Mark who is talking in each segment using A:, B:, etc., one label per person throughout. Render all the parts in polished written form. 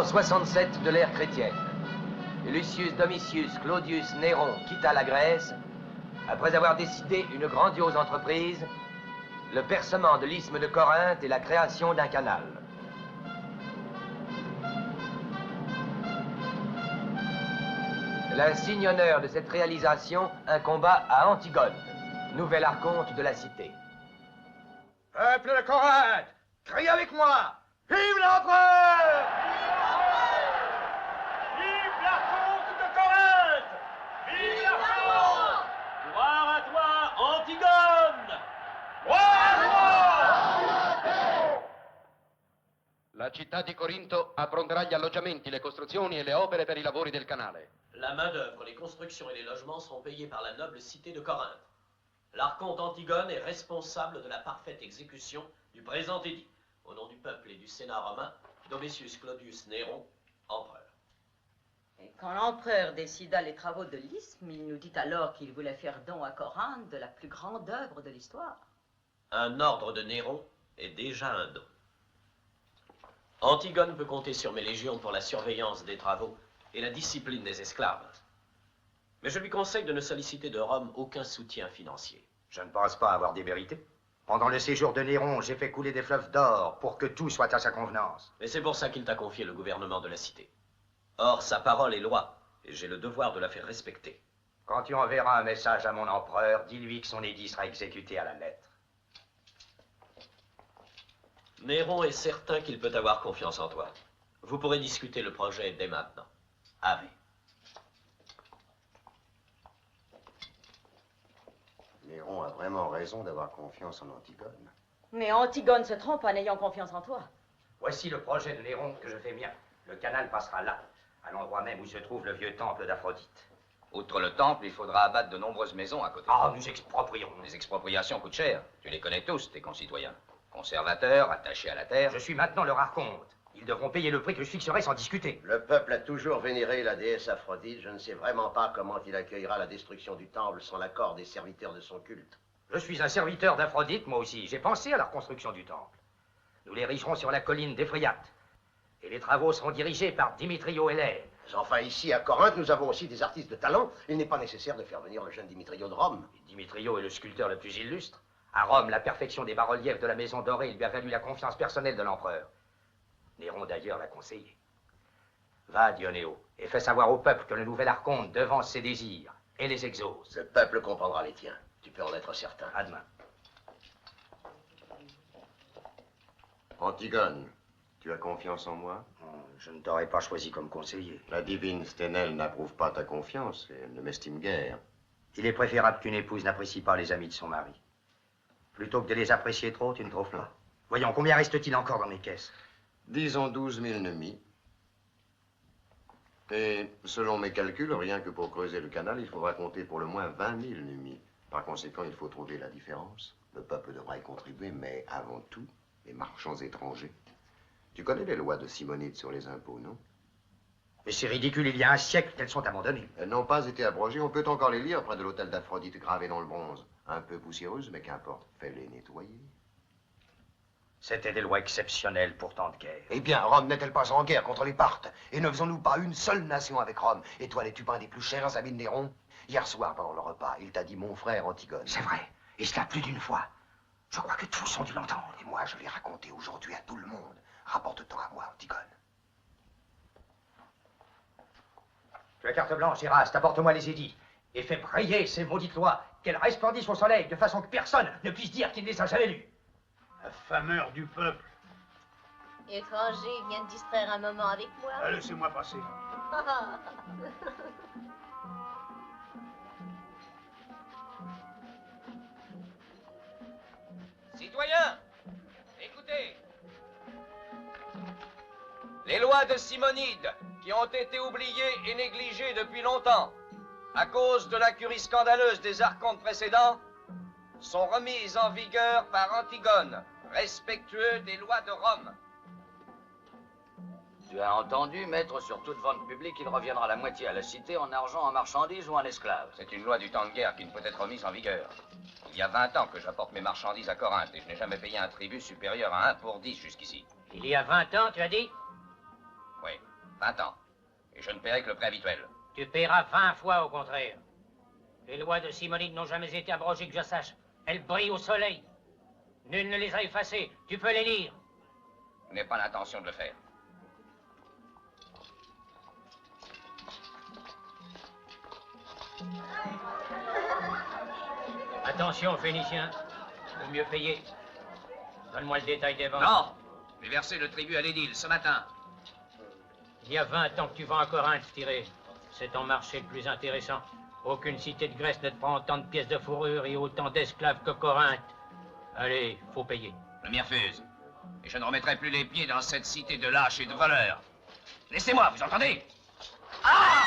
A: l'an 67 de l'ère chrétienne. Lucius Domitius Claudius Néron quitta la Grèce après avoir décidé une grandiose entreprise, le percement de l'isthme de Corinthe et la création d'un canal. L'insigne honneur de cette réalisation incomba à Antigone, nouvel archonte de la cité.
B: Peuple de Corinthe, criez avec moi! Vive l'empereur!
C: Vive l'archonte de Corinthe! Vive l'archonte! Gloire à toi, Antigone! Gloire à toi!
D: La città di Corinto appronterà gli alloggiamenti, le costruzioni e le opere per i lavori del canale.
E: La main-d'œuvre, les constructions et les logements seront payés par la noble cité de Corinthe. L'archonte Antigone est responsable de la parfaite exécution du présent édit, au nom du peuple et du Sénat romain, Domitius Claudius Néron, empereur.
F: Et quand l'empereur décida les travaux de l'isthme, il nous dit alors qu'il voulait faire don à Corinthe de la plus grande œuvre de l'histoire.
E: Un ordre de Néron est déjà un don. Antigone peut compter sur mes légions pour la surveillance des travaux et la discipline des esclaves. Mais je lui conseille de ne solliciter de Rome aucun soutien financier.
B: Je ne pense pas avoir des vérités. Pendant le séjour de Néron, j'ai fait couler des fleuves d'or pour que tout soit à sa convenance.
E: Mais c'est pour ça qu'il t'a confié le gouvernement de la cité. Or, sa parole est loi, et j'ai le devoir de la faire respecter.
B: Quand tu enverras un message à mon empereur, dis-lui que son édit sera exécuté à la lettre.
E: Néron est certain qu'il peut avoir confiance en toi. Vous pourrez discuter le projet dès maintenant. Ave.
G: Néron a vraiment raison d'avoir confiance en Antigone.
F: Mais Antigone se trompe en ayant confiance en toi.
B: Voici le projet de Néron que je fais mien. Le canal passera là, à l'endroit même où se trouve le vieux temple d'Aphrodite.
H: Outre le temple, il faudra abattre de nombreuses maisons à côté.
B: Ah, nous exproprierons.
H: Les expropriations coûtent cher. Tu les connais tous, tes concitoyens. Conservateurs, attachés à la terre.
B: Je suis maintenant leur archonte. Ils devront payer le prix que je fixerai sans discuter.
G: Le peuple a toujours vénéré la déesse Aphrodite. Je ne sais vraiment pas comment il accueillera la destruction du temple sans l'accord des serviteurs de son culte.
B: Je suis un serviteur d'Aphrodite, moi aussi. J'ai pensé à la reconstruction du temple. Nous l'érigerons sur la colline d'Éphriate. Et les travaux seront dirigés par Dimitrio Hélène.
G: Enfin, ici, à Corinthe, nous avons aussi des artistes de talent. Il n'est pas nécessaire de faire venir le jeune Dimitrio de Rome.
B: Et Dimitrio est le sculpteur le plus illustre. À Rome, la perfection des bas-reliefs de la Maison Dorée lui a valu la confiance personnelle de l'empereur. Néron, d'ailleurs, l'a conseillé. Va, Dionéo, et fais savoir au peuple que le nouvel archonte devance ses désirs et les exauce.
G: Le peuple comprendra les tiens. Tu peux en être certain.
B: À demain.
G: Antigone, tu as confiance en moi?
B: Je ne t'aurais pas choisi comme conseiller.
G: La divine Sténelle n'approuve pas ta confiance et elle ne m'estime guère.
B: Il est préférable qu'une épouse n'apprécie pas les amis de son mari. Plutôt que de les apprécier trop, tu ne trouves pas? Voyons, combien reste-t-il encore dans mes caisses?
G: Disons 12 000 numis. Et selon mes calculs, rien que pour creuser le canal, il faudra compter pour le moins 20 000 numis. Par conséquent, il faut trouver la différence. Le peuple devra y contribuer, mais avant tout, les marchands étrangers. Tu connais les lois de Simonide sur les impôts, non?
B: Mais c'est ridicule, il y a un siècle qu'elles sont abandonnées.
G: Elles n'ont pas été abrogées, on peut encore les lire près de l'autel d'Aphrodite gravé dans le bronze. Un peu poussiéreuse, mais qu'importe, fais-les nettoyer.
B: C'était des lois exceptionnelles pour tant de guerre.
G: Eh bien, Rome n'est-elle pas en guerre contre les Parthes? Et ne faisons-nous pas une seule nation avec Rome? Et toi, n'es-tu pas un des plus chers amis de Néron? Hier soir, pendant le repas, il t'a dit mon frère Antigone.
B: C'est vrai, et cela plus d'une fois. Je crois que tous ont dû l'entendre.
G: Et moi, je l'ai raconté aujourd'hui à tout le monde. Rapporte-t'en à moi, Antigone.
B: Tu as carte blanche, Eraste, apporte-moi les édits. Et fais briller ces maudites lois, qu'elles resplendissent au soleil, de façon que personne ne puisse dire qu'il ne les a jamais lues.
C: Affameur du peuple.
I: Étranger vient de distraire un moment avec moi.
C: Laissez-moi passer.
A: Citoyens, écoutez. Les lois de Simonide, qui ont été oubliées et négligées depuis longtemps, à cause de l'incurie scandaleuse des archontes précédents, sont remises en vigueur par Antigone, respectueux des lois de Rome.
H: Tu as entendu, maître, sur toute vente publique, il reviendra la moitié à la cité en argent, en marchandises ou en esclaves.
A: C'est une loi du temps de guerre qui ne peut être remise en vigueur. Il y a 20 ans que j'apporte mes marchandises à Corinthe et je n'ai jamais payé un tribut supérieur à 1 pour 10 jusqu'ici.
J: Il y a 20 ans, tu as dit?
A: Oui. 20 ans. Et je ne paierai que le prix habituel.
J: Tu paieras 20 fois au contraire. Les lois de Simonide n'ont jamais été abrogées que je sache. Elles brillent au soleil. Nul ne les a effacées. Tu peux les lire.
A: Je n'ai pas l'intention de le faire.
J: Attention, Phénicien. Le mieux payé. Donne-moi le détail des ventes.
A: Non! J'ai versé le tribut à l'édile ce matin.
J: Il y a 20 ans que tu vends à Corinthe, tiré. C'est ton marché le plus intéressant. Aucune cité de Grèce ne te prend autant de pièces de fourrure et autant d'esclaves que Corinthe. Allez, faut payer.
A: Je m'y refuse. Et je ne remettrai plus les pieds dans cette cité de lâches et de voleurs. Laissez-moi, vous entendez? Ah!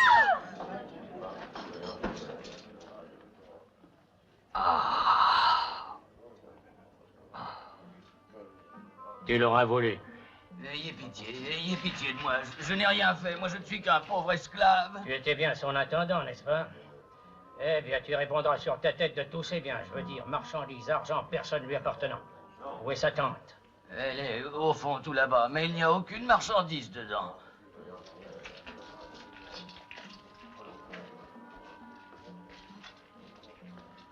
J: Tu l'auras volé.
H: Ayez pitié de moi. Je n'ai rien fait. Moi, je ne suis qu'un pauvre esclave.
J: Tu étais bien son intendant, n'est-ce pas? Eh bien, tu répondras sur ta tête de tous ses biens. Je veux dire, marchandises, argent, personne lui appartenant. Où est sa tante?
H: Elle est au fond, tout là-bas, mais il n'y a aucune marchandise dedans.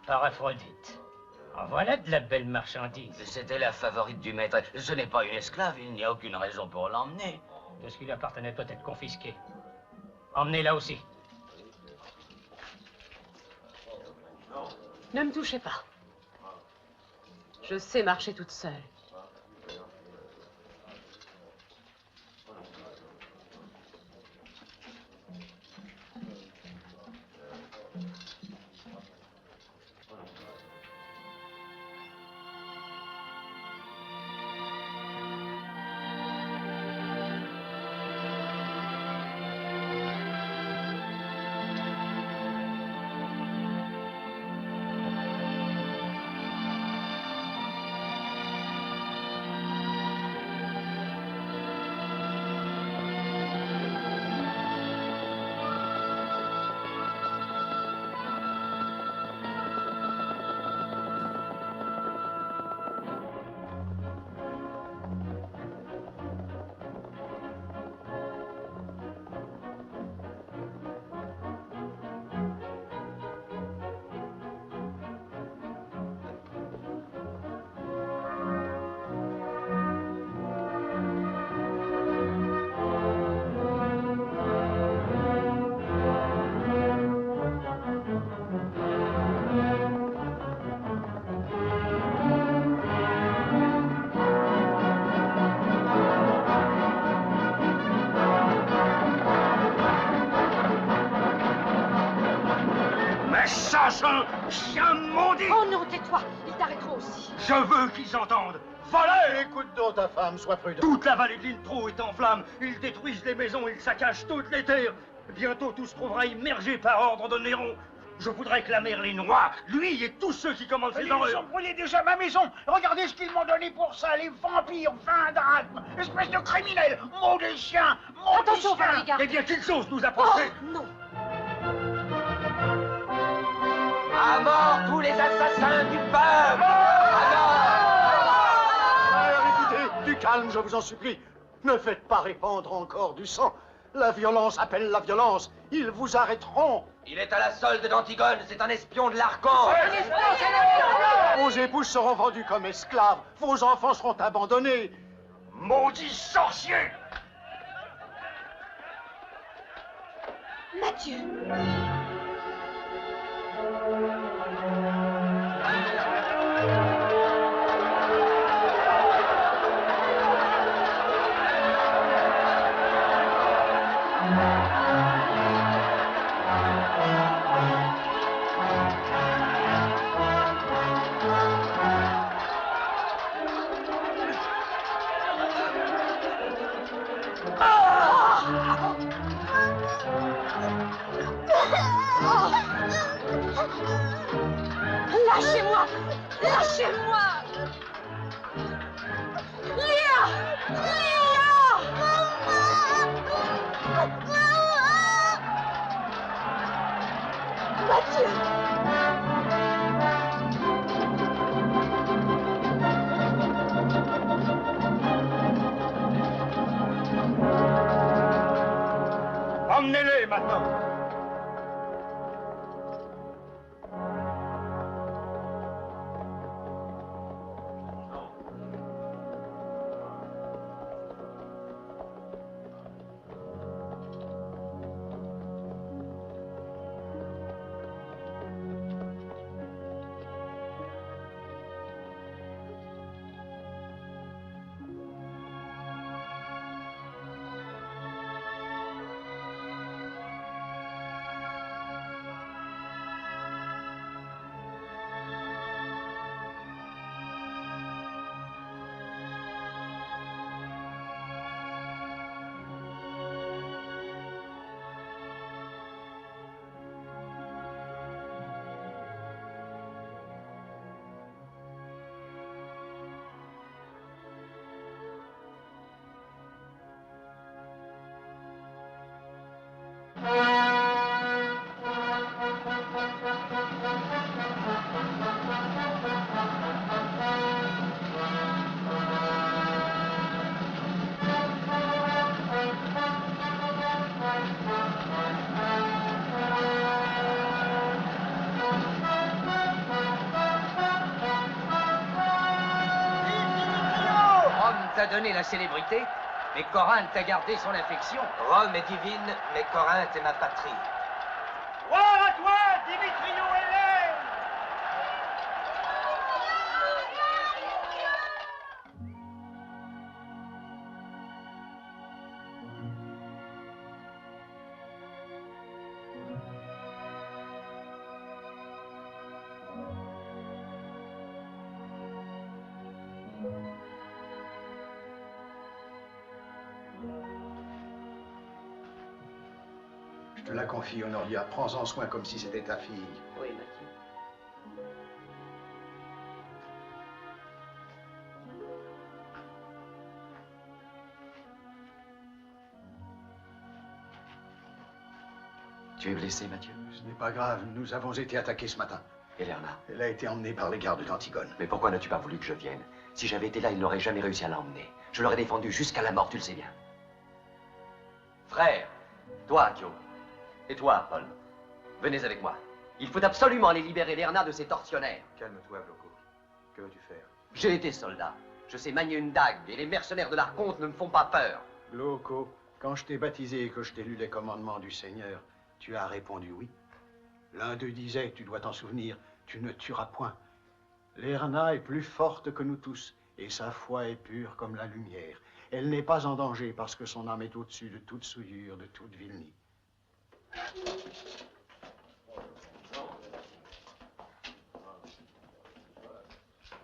J: Paraphrodite. En voilà de la belle marchandise.
H: C'était la favorite du maître. Ce n'est pas une esclave, il n'y a aucune raison pour l'emmener.
J: Tout ce qui lui appartenait doit être confisqué. Emmenez-la aussi.
K: Ne me touchez pas. Je sais marcher toute seule.
C: Chien maudit!
K: Oh non, tais-toi, ils t'arrêteront aussi.
C: Je veux qu'ils entendent. Voleur! Écoute donc ta femme, sois prudent. Toute la vallée de l'Intro est en flammes. Ils détruisent les maisons, ils saccagent toutes les terres. Bientôt tout se trouvera immergé par ordre de Néron. Je voudrais que la mer les noie, lui et tous ceux qui commandent ces horreurs.
L: Ils ont brûlé déjà ma maison. Regardez ce qu'ils m'ont donné pour ça, les vampires, 20 drachmes. Espèce de criminels, maudits chiens, maudits
K: Attention,
L: chiens.
K: Valériga.
C: Eh bien, qu'ils osent nous approcher.
K: Oh, non.
B: À mort tous les assassins du peuple! À mort!
C: Alors écoutez, du calme, je vous en supplie. Ne faites pas répandre encore du sang. La violence appelle la violence. Ils vous arrêteront.
B: Il est à la solde d'Antigone, c'est un espion de l'Arcan!
C: Vos épouses seront vendues comme esclaves. Vos enfants seront abandonnés. Maudits sorciers!
K: Mathieu! Lâchez-moi! Lâchez-moi! Léa! Mathieu!
C: m'attend.
B: T'a donné la célébrité, mais Corinthe t'a gardé son affection. Rome est divine, mais Corinthe est ma patrie.
C: Gloire à toi, Dimitrio Hélène! Je te la confie, Honoria. Prends-en soin comme si c'était ta fille.
F: Oui, Mathieu.
M: Tu es blessé, Mathieu?
C: Ce n'est pas grave. Nous avons été attaqués ce matin.
M: Et Lerna?
C: Elle a été emmenée par les gardes d'Antigone.
M: Mais pourquoi n'as-tu pas voulu que je vienne? Si j'avais été là, il n'aurait jamais réussi à l'emmener. Je l'aurais défendu jusqu'à la mort, tu le sais bien. Frère, toi, Akio, et toi, Paul, venez avec moi. Il faut absolument aller libérer Lerna de ces tortionnaires.
G: Calme-toi, Glauco. Que veux-tu faire?
M: J'ai été soldat. Je sais manier une dague, et les mercenaires de l'Archonte ne me font pas peur.
C: Glauco, quand je t'ai baptisé et que je t'ai lu les commandements du Seigneur, tu as répondu oui. L'un d'eux disait, tu dois t'en souvenir, tu ne tueras point. Lerna est plus forte que nous tous, et sa foi est pure comme la lumière. Elle n'est pas en danger parce que son âme est au-dessus de toute souillure, de toute vilenie.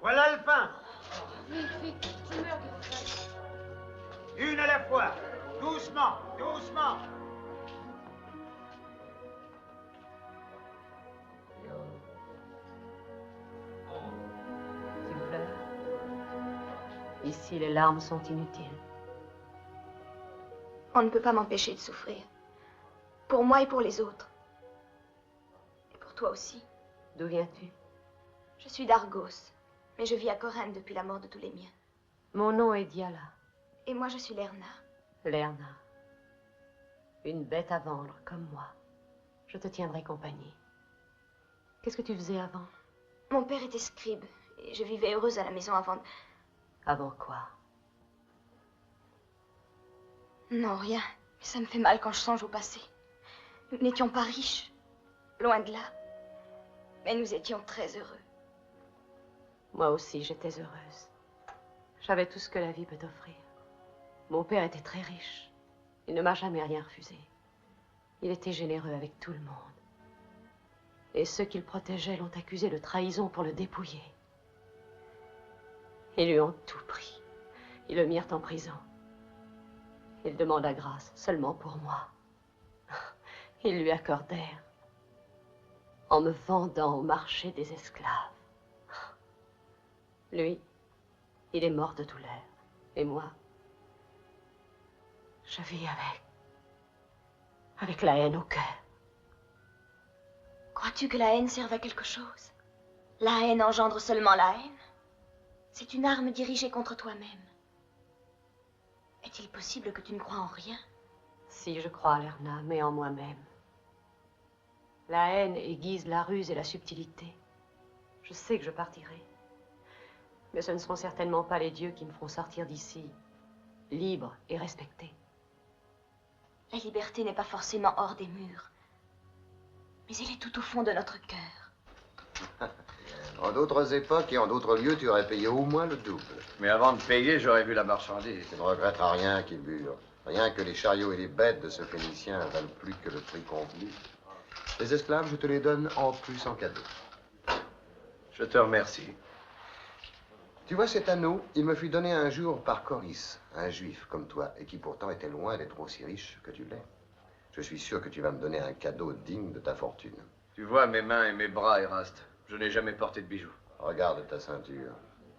C: Voilà le pain.
K: Vite, je meurs de faim.
L: Une à la fois. Doucement, doucement.
K: Tu pleures. Ici, les larmes sont inutiles.
N: On ne peut pas m'empêcher de souffrir. Pour moi et pour les autres. Et pour toi aussi.
K: D'où viens-tu?
N: Je suis d'Argos, mais je vis à Corinthe depuis la mort de tous les miens.
K: Mon nom est Diala.
N: Et moi, je suis Lerna.
K: Lerna. Une bête à vendre, comme moi. Je te tiendrai compagnie. Qu'est-ce que tu faisais avant?
N: Mon père était scribe, et je vivais heureuse à la maison avant...
K: Avant quoi?
N: Non, rien. Mais ça me fait mal quand je songe au passé. Nous n'étions pas riches. Loin de là. Mais nous étions très heureux.
K: Moi aussi, j'étais heureuse. J'avais tout ce que la vie peut offrir. Mon père était très riche. Il ne m'a jamais rien refusé. Il était généreux avec tout le monde. Et ceux qu'il protégeait l'ont accusé de trahison pour le dépouiller. Ils lui ont tout pris. Ils le mirent en prison. Il demanda grâce seulement pour moi. Ils lui accordèrent en me vendant au marché des esclaves. Lui, il est mort de douleur. Et moi, je vis avec la haine au cœur.
N: Crois-tu que la haine serve à quelque chose? La haine engendre seulement la haine. C'est une arme dirigée contre toi-même. Est-il possible que tu ne crois en rien?
K: Si, je crois à Lerna, mais en moi-même. La haine aiguise la ruse et la subtilité. Je sais que je partirai. Mais ce ne seront certainement pas les dieux qui me feront sortir d'ici, libre et respecté.
N: La liberté n'est pas forcément hors des murs, mais elle est tout au fond de notre cœur.
G: En d'autres époques et en d'autres lieux, tu aurais payé au moins le double.
A: Mais avant de payer, j'aurais vu la marchandise.
G: Tu ne regretteras rien, Kibur. Rien que les chariots et les bêtes de ce Phénicien valent plus que le prix convenu. Les esclaves, je te les donne en plus en cadeau.
A: Je te remercie.
G: Tu vois cet anneau, il me fut donné un jour par Coris, un juif comme toi, et qui pourtant était loin d'être aussi riche que tu l'es. Je suis sûr que tu vas me donner un cadeau digne de ta fortune.
A: Tu vois mes mains et mes bras, Eraste. Je n'ai jamais porté de bijoux.
G: Regarde ta ceinture.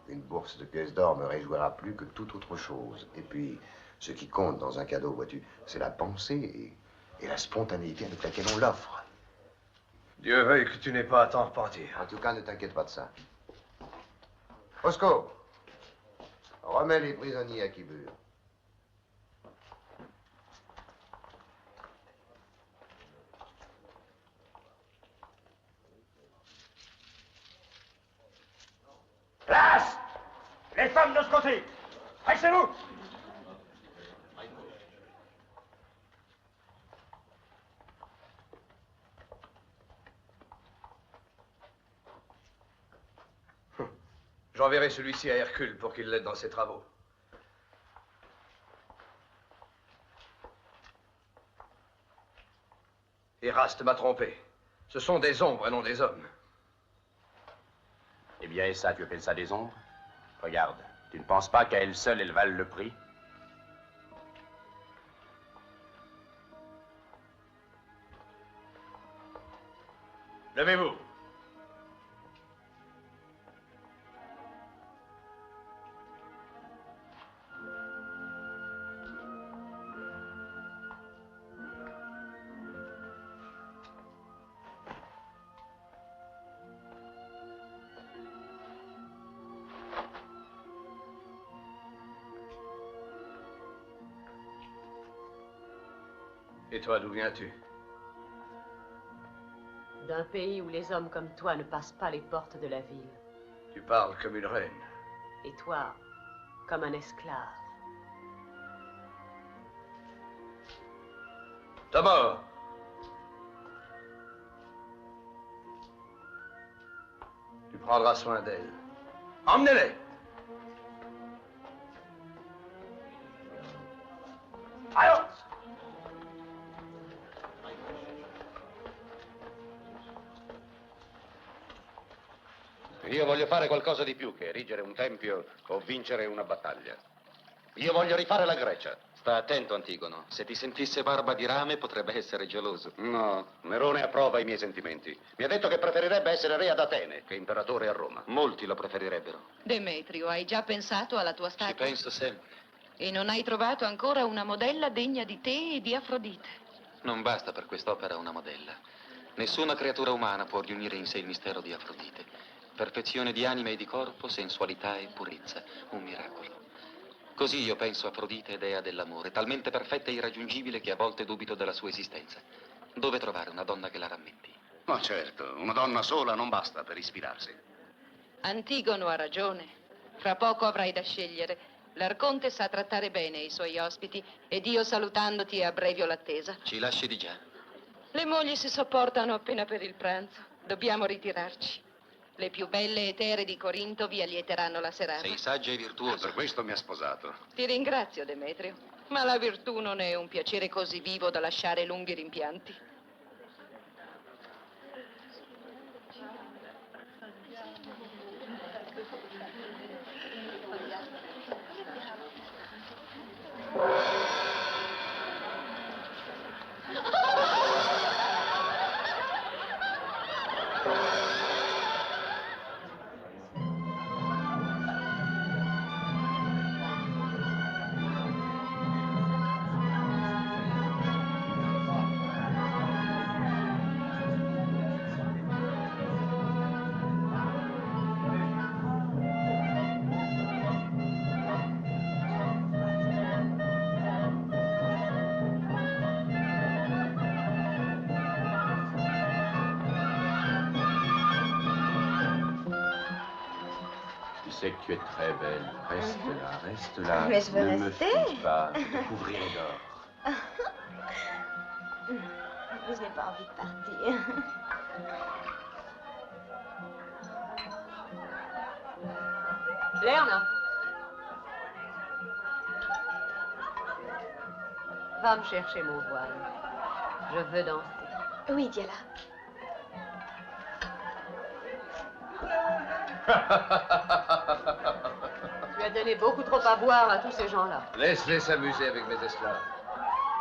G: Une bourse de pièces d'or me réjouira plus que toute autre chose. Et puis, ce qui compte dans un cadeau, vois-tu, c'est la pensée et la spontanéité avec laquelle on l'offre.
A: Dieu veuille que tu n'aies pas à t'en repentir.
G: En tout cas, ne t'inquiète pas de ça. Osco, remets les prisonniers à Kibur.
C: Place! Les femmes de ce côté! Pressez-vous!
A: J'enverrai celui-ci à Hercule pour qu'il l'aide dans ses travaux. Eraste m'a trompé. Ce sont des ombres et non des hommes.
O: Eh bien, et ça, tu appelles ça des ombres? Regarde, tu ne penses pas qu'à elles seules, elles valent le prix?
A: Levez-vous. Et toi, d'où viens-tu?
K: D'un pays où les hommes comme toi ne passent pas les portes de la ville.
A: Tu parles comme une reine.
K: Et toi, comme un esclave.
A: Ta mort! Tu prendras soin d'elle. Emmenez-les!
C: Allons!
D: Io voglio fare qualcosa di più che erigere un tempio o vincere una battaglia. Io voglio rifare la Grecia.
P: Sta attento, Antigono. Se ti sentisse barba di rame potrebbe essere geloso.
D: No, Nerone approva i miei sentimenti. Mi ha detto che preferirebbe essere re ad Atene che imperatore a Roma.
P: Molti lo preferirebbero.
Q: Demetrio, hai già pensato alla tua statua?
P: Ci penso sempre.
Q: E non hai trovato ancora una modella degna di te e di Afrodite?
P: Non basta per quest'opera una modella. Nessuna creatura umana può riunire in sé il mistero di Afrodite. Perfezione di anima e di corpo, sensualità e purezza. Un miracolo. Così io penso a Afrodite, dea dell'amore, talmente perfetta e irraggiungibile che a volte dubito della sua esistenza. Dove trovare una donna che la rammenti?
D: Ma certo, una donna sola non basta per ispirarsi.
Q: Antigono ha ragione. Fra poco avrai da scegliere. L'Arconte sa trattare bene i suoi ospiti ed io salutandoti abbrevio l'attesa.
P: Ci lasci di già.
Q: Le mogli si sopportano appena per il pranzo. Dobbiamo ritirarci. Le più belle etere di Corinto vi allieteranno la serata.
P: Sei saggia e virtuosa.
D: Per questo mi ha sposato.
Q: Ti ringrazio, Demetrio. Ma la virtù non è un piacere così vivo da lasciare lunghi rimpianti.
O: sais que tu es très belle. Reste là, reste là.
N: Mais je veux
O: ne
N: rester.
O: me fuis pas, je te couvrirai d'or.
N: Je n'ai pas envie de partir.
K: Lerna. Va me chercher mon voile. Je veux danser.
N: Oui, Diala.
K: Tu as donné beaucoup trop à boire à tous ces gens-là.
B: Laisse-les s'amuser avec mes esclaves.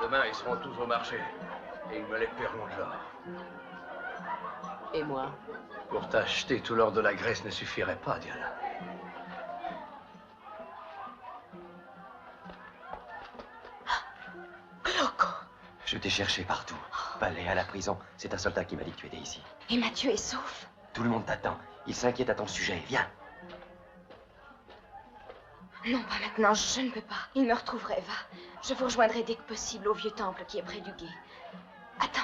B: Demain, ils seront tous au marché. Et ils me les paieront de l'or.
K: Et moi?
C: Pour t'acheter tout l'or de la Grèce ne suffirait pas, Diana.
M: Je t'ai cherché partout. Palais, à la prison. C'est un soldat qui m'a dit que tu étais ici.
N: Et Mathieu est sauf.
M: Tout le monde t'attend. Il s'inquiète à ton sujet. Viens.
N: Non, pas maintenant, je ne peux pas. Il me retrouverait, va. Je vous rejoindrai dès que possible au vieux temple qui est près du gué. Attends.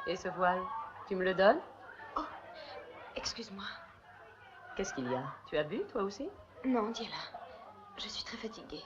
K: Et ce voile, tu me le donnes?
N: Oh, excuse-moi.
K: Qu'est-ce qu'il y a? Tu as bu, toi aussi?
N: Non, Diala. Je suis très fatiguée.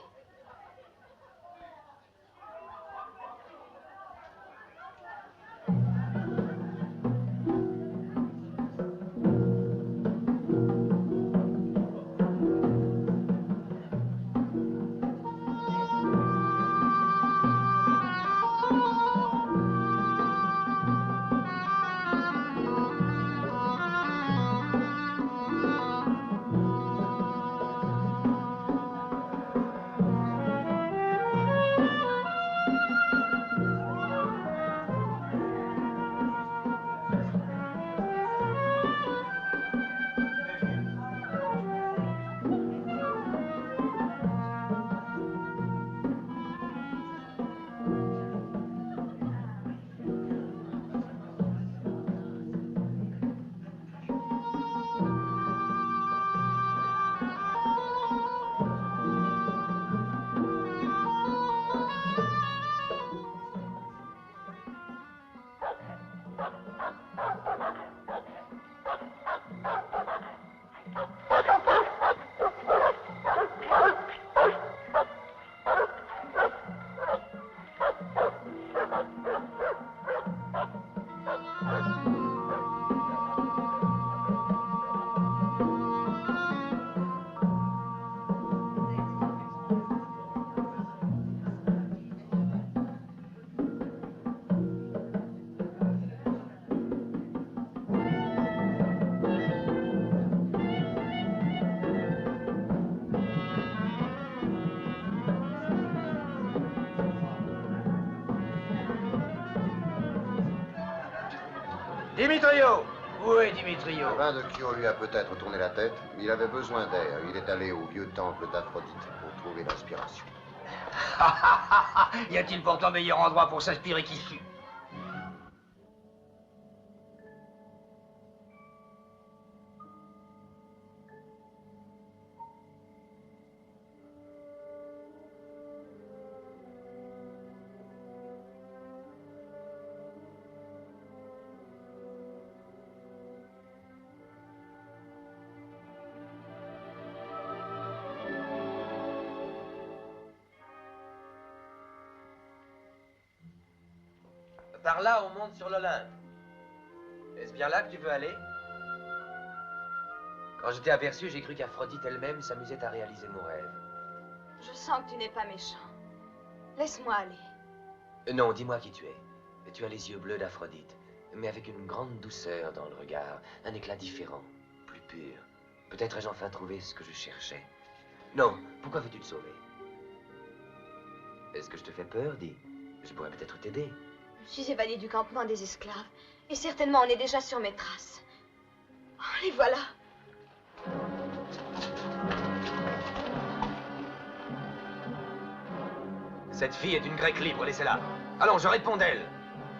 B: Dimitrio! Où est Dimitrio?
G: Le vin de Chios lui a peut-être tourné la tête, mais il avait besoin d'air. Il est allé au vieux temple d'Aphrodite pour trouver l'inspiration.
B: Y a-t-il pourtant meilleur endroit pour s'inspirer qu'ici?
M: Par là, on monte sur l'Olympe. Est-ce bien là que tu veux aller? Quand je t'ai aperçu, j'ai cru qu'Aphrodite elle-même s'amusait à réaliser mon rêve.
N: Je sens que tu n'es pas méchant. Laisse-moi aller.
M: Non, dis-moi qui tu es. Tu as les yeux bleus d'Aphrodite, mais avec une grande douceur dans le regard, un éclat différent, plus pur. Peut-être ai-je enfin trouvé ce que je cherchais. Non, pourquoi veux-tu te sauver? Est-ce que je te fais peur, dis? Je pourrais peut-être t'aider.
N: Je suis évadée du campement des esclaves. Et certainement, on est déjà sur mes traces. Oh, les voilà.
M: Cette fille est une grecque libre, laissez-la. Allons, je réponds d'elle.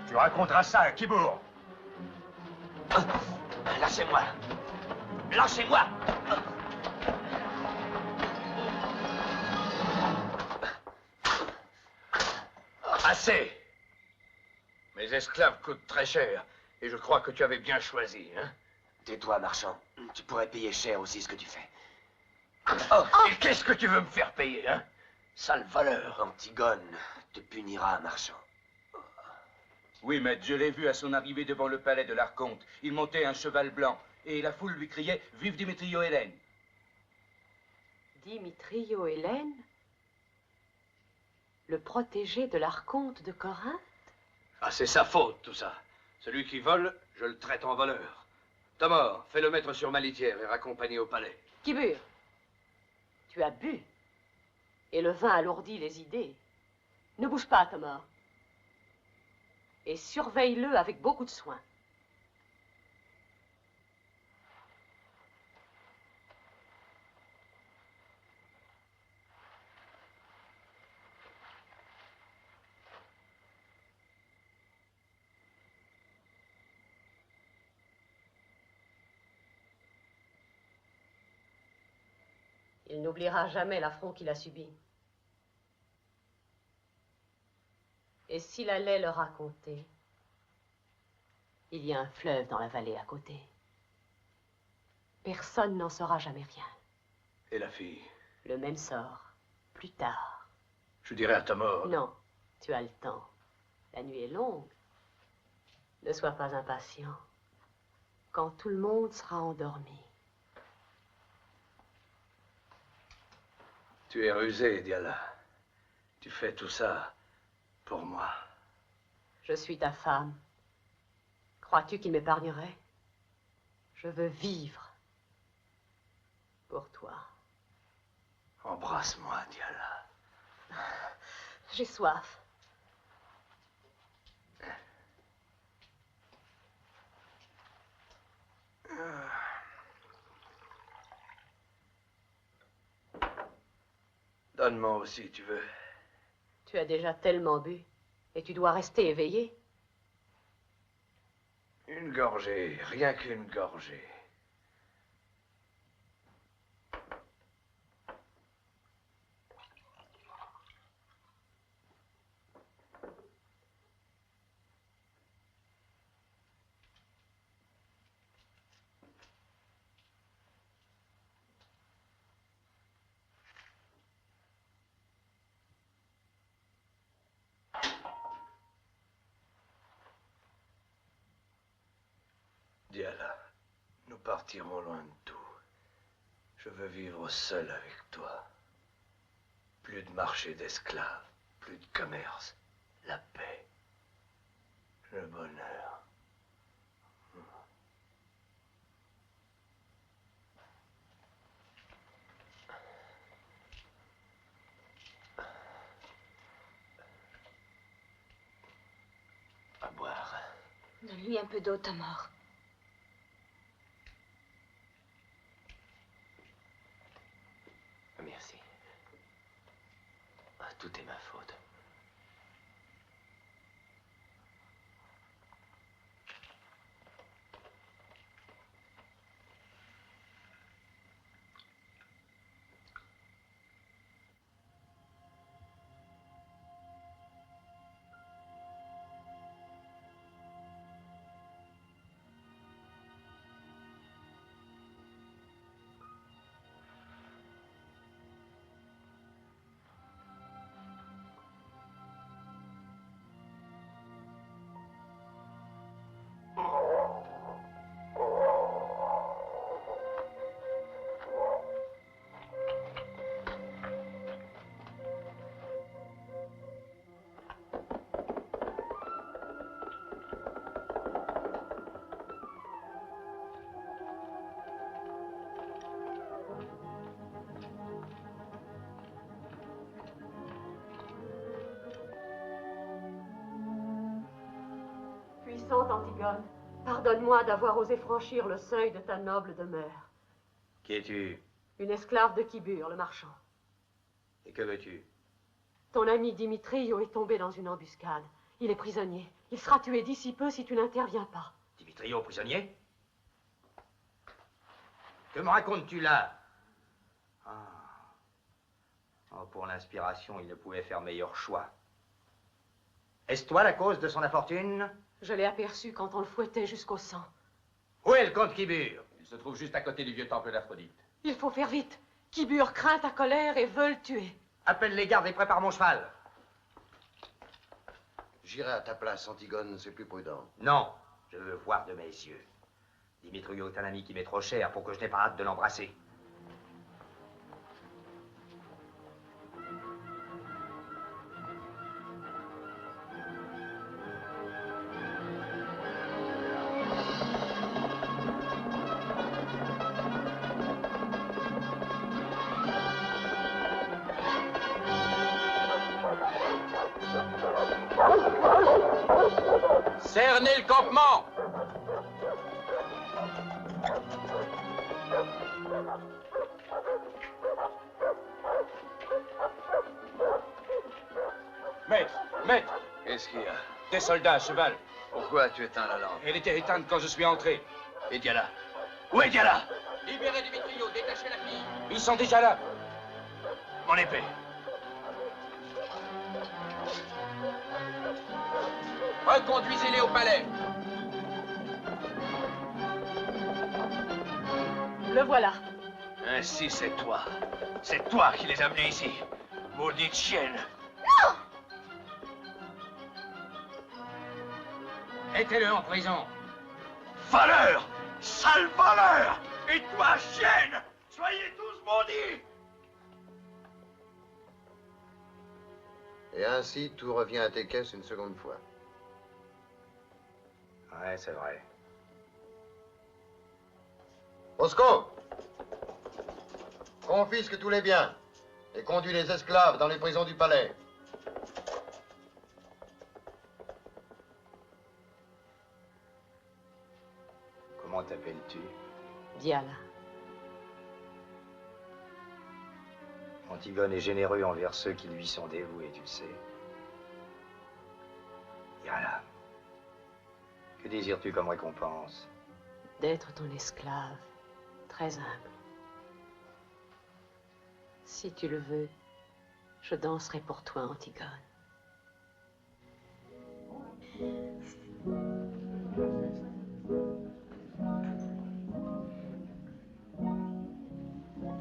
C: Tu raconteras ça à Kibour.
M: Lâchez-moi. Lâchez-moi.
C: Assez. Mes esclaves coûtent très cher. Et je crois que tu avais bien choisi, hein?
M: Tais-toi, marchand. Tu pourrais payer cher aussi ce que tu fais.
C: Oh, et qu'est-ce que tu veux me faire payer, hein? Sale voleur.
M: Antigone te punira, marchand.
R: Oui, maître, je l'ai vu à son arrivée devant le palais de l'Archonte. Il montait un cheval blanc, et la foule lui criait « Vive Dimitrio Hélène !»
K: Dimitrio Hélène? Le protégé de l'Archonte de Corinthe?
C: Ah, c'est sa faute, tout ça. Celui qui vole, je le traite en voleur. Tomor, fais-le mettre sur ma litière et raccompagner au palais.
K: Kibur, tu as bu. Et le vin alourdit les idées. Ne bouge pas, Tomor. Et surveille-le avec beaucoup de soin. Il n'oubliera jamais l'affront qu'il a subi. Et s'il allait le raconter, il y a un fleuve dans la vallée à côté. Personne n'en saura jamais rien.
C: Et la fille?
K: Le même sort, plus tard.
C: Je dirai à Tomor.
K: Non, tu as le temps. La nuit est longue. Ne sois pas impatient. Quand tout le monde sera endormi.
C: Tu es rusé, Diala. Tu fais tout ça pour moi.
K: Je suis ta femme. Crois-tu qu'il m'épargnerait? Je veux vivre pour toi.
C: Embrasse-moi, Diala.
K: J'ai soif.
C: Donne-moi aussi, tu veux.
K: Tu as déjà tellement bu. Et tu dois rester éveillé.
C: Une gorgée, rien qu'une gorgée. Diala, nous partirons loin de tout. Je veux vivre seul avec toi. Plus de marché d'esclaves, plus de commerce, la paix, le bonheur. À boire.
N: Donne-lui un peu d'eau, Tomor.
M: Merci. Tout est ma faute.
K: Puissante Antigone, pardonne-moi d'avoir osé franchir le seuil de ta noble demeure.
B: Qui es-tu?
K: Une esclave de Kibur, le marchand.
B: Et que veux-tu?
K: Ton ami Dimitrio est tombé dans une embuscade. Il est prisonnier. Il sera tué d'ici peu si tu n'interviens pas.
B: Dimitrio, prisonnier? Que me racontes-tu là? Oh, pour l'inspiration, il ne pouvait faire meilleur choix. Est-ce toi la cause de son infortune?
K: Je l'ai aperçu quand on le fouettait jusqu'au sang.
B: Où est le comte Kibur?
O: Il se trouve juste à côté du vieux temple d'Aphrodite.
K: Il faut faire vite. Kibur craint ta colère et veut le tuer.
B: Appelle les gardes et prépare mon cheval.
G: J'irai à ta place, Antigone, c'est plus prudent.
B: Non, je veux voir de mes yeux. Dimitrio est un ami qui m'est trop cher pour que je n'ai pas hâte de l'embrasser.
O: Cernez le campement!
R: Maître!
H: Qu'est-ce qu'il y a?
R: Des soldats à cheval.
H: Pourquoi tu éteins la lampe?
R: Elle était éteinte quand je suis entré.
H: Et Diana? Où est Diana?
O: Libérez Dimitrio, détachez la fille.
R: Ils sont déjà là.
H: Mon épée.
O: Reconduisez-les au palais.
K: Le voilà.
H: Ainsi, c'est toi. C'est toi qui les as amenés ici. Maudite chienne.
N: Non!
J: Mettez-le en prison.
H: Voleur! Sale voleur! Et toi, chienne! Soyez tous maudits!
G: Et ainsi, tout revient à tes caisses une seconde fois.
B: Ouais, c'est vrai.
G: Bosco! Confisque tous les biens et conduis les esclaves dans les prisons du palais.
B: Comment t'appelles-tu?
K: Diana.
B: Antigone est généreux envers ceux qui lui sont dévoués, tu le sais. Diana, que désires-tu comme récompense?
K: D'être ton esclave, très humble. Si tu le veux, je danserai pour toi, Antigone.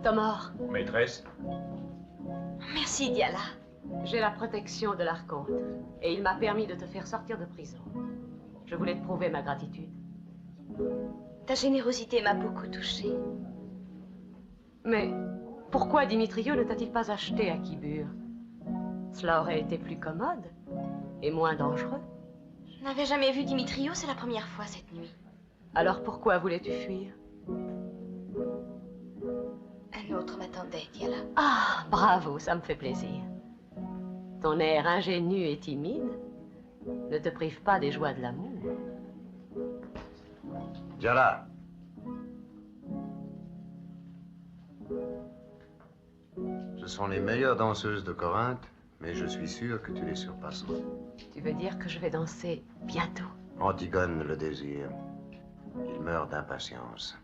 K: Tomor.
O: Maîtresse?
N: Merci, Diala.
K: J'ai la protection de l'Archonte, et il m'a permis de te faire sortir de prison. Je voulais te prouver ma gratitude.
N: Ta générosité m'a beaucoup touchée.
K: Mais pourquoi Dimitrio ne t'a-t-il pas acheté à Kibur? Cela aurait été plus commode et moins dangereux.
N: Je n'avais jamais vu Dimitrio, c'est la première fois cette nuit.
K: Alors pourquoi voulais-tu fuir?
N: Un autre m'attendait, Diala.
K: Ah, bravo, ça me fait plaisir. Ton air ingénu et timide ne te prive pas des joies de l'amour.
G: Diala. Ce sont les meilleures danseuses de Corinthe, mais je suis sûr que tu les surpasseras.
K: Tu veux dire que je vais danser bientôt?
G: Antigone le désire. Il meurt d'impatience.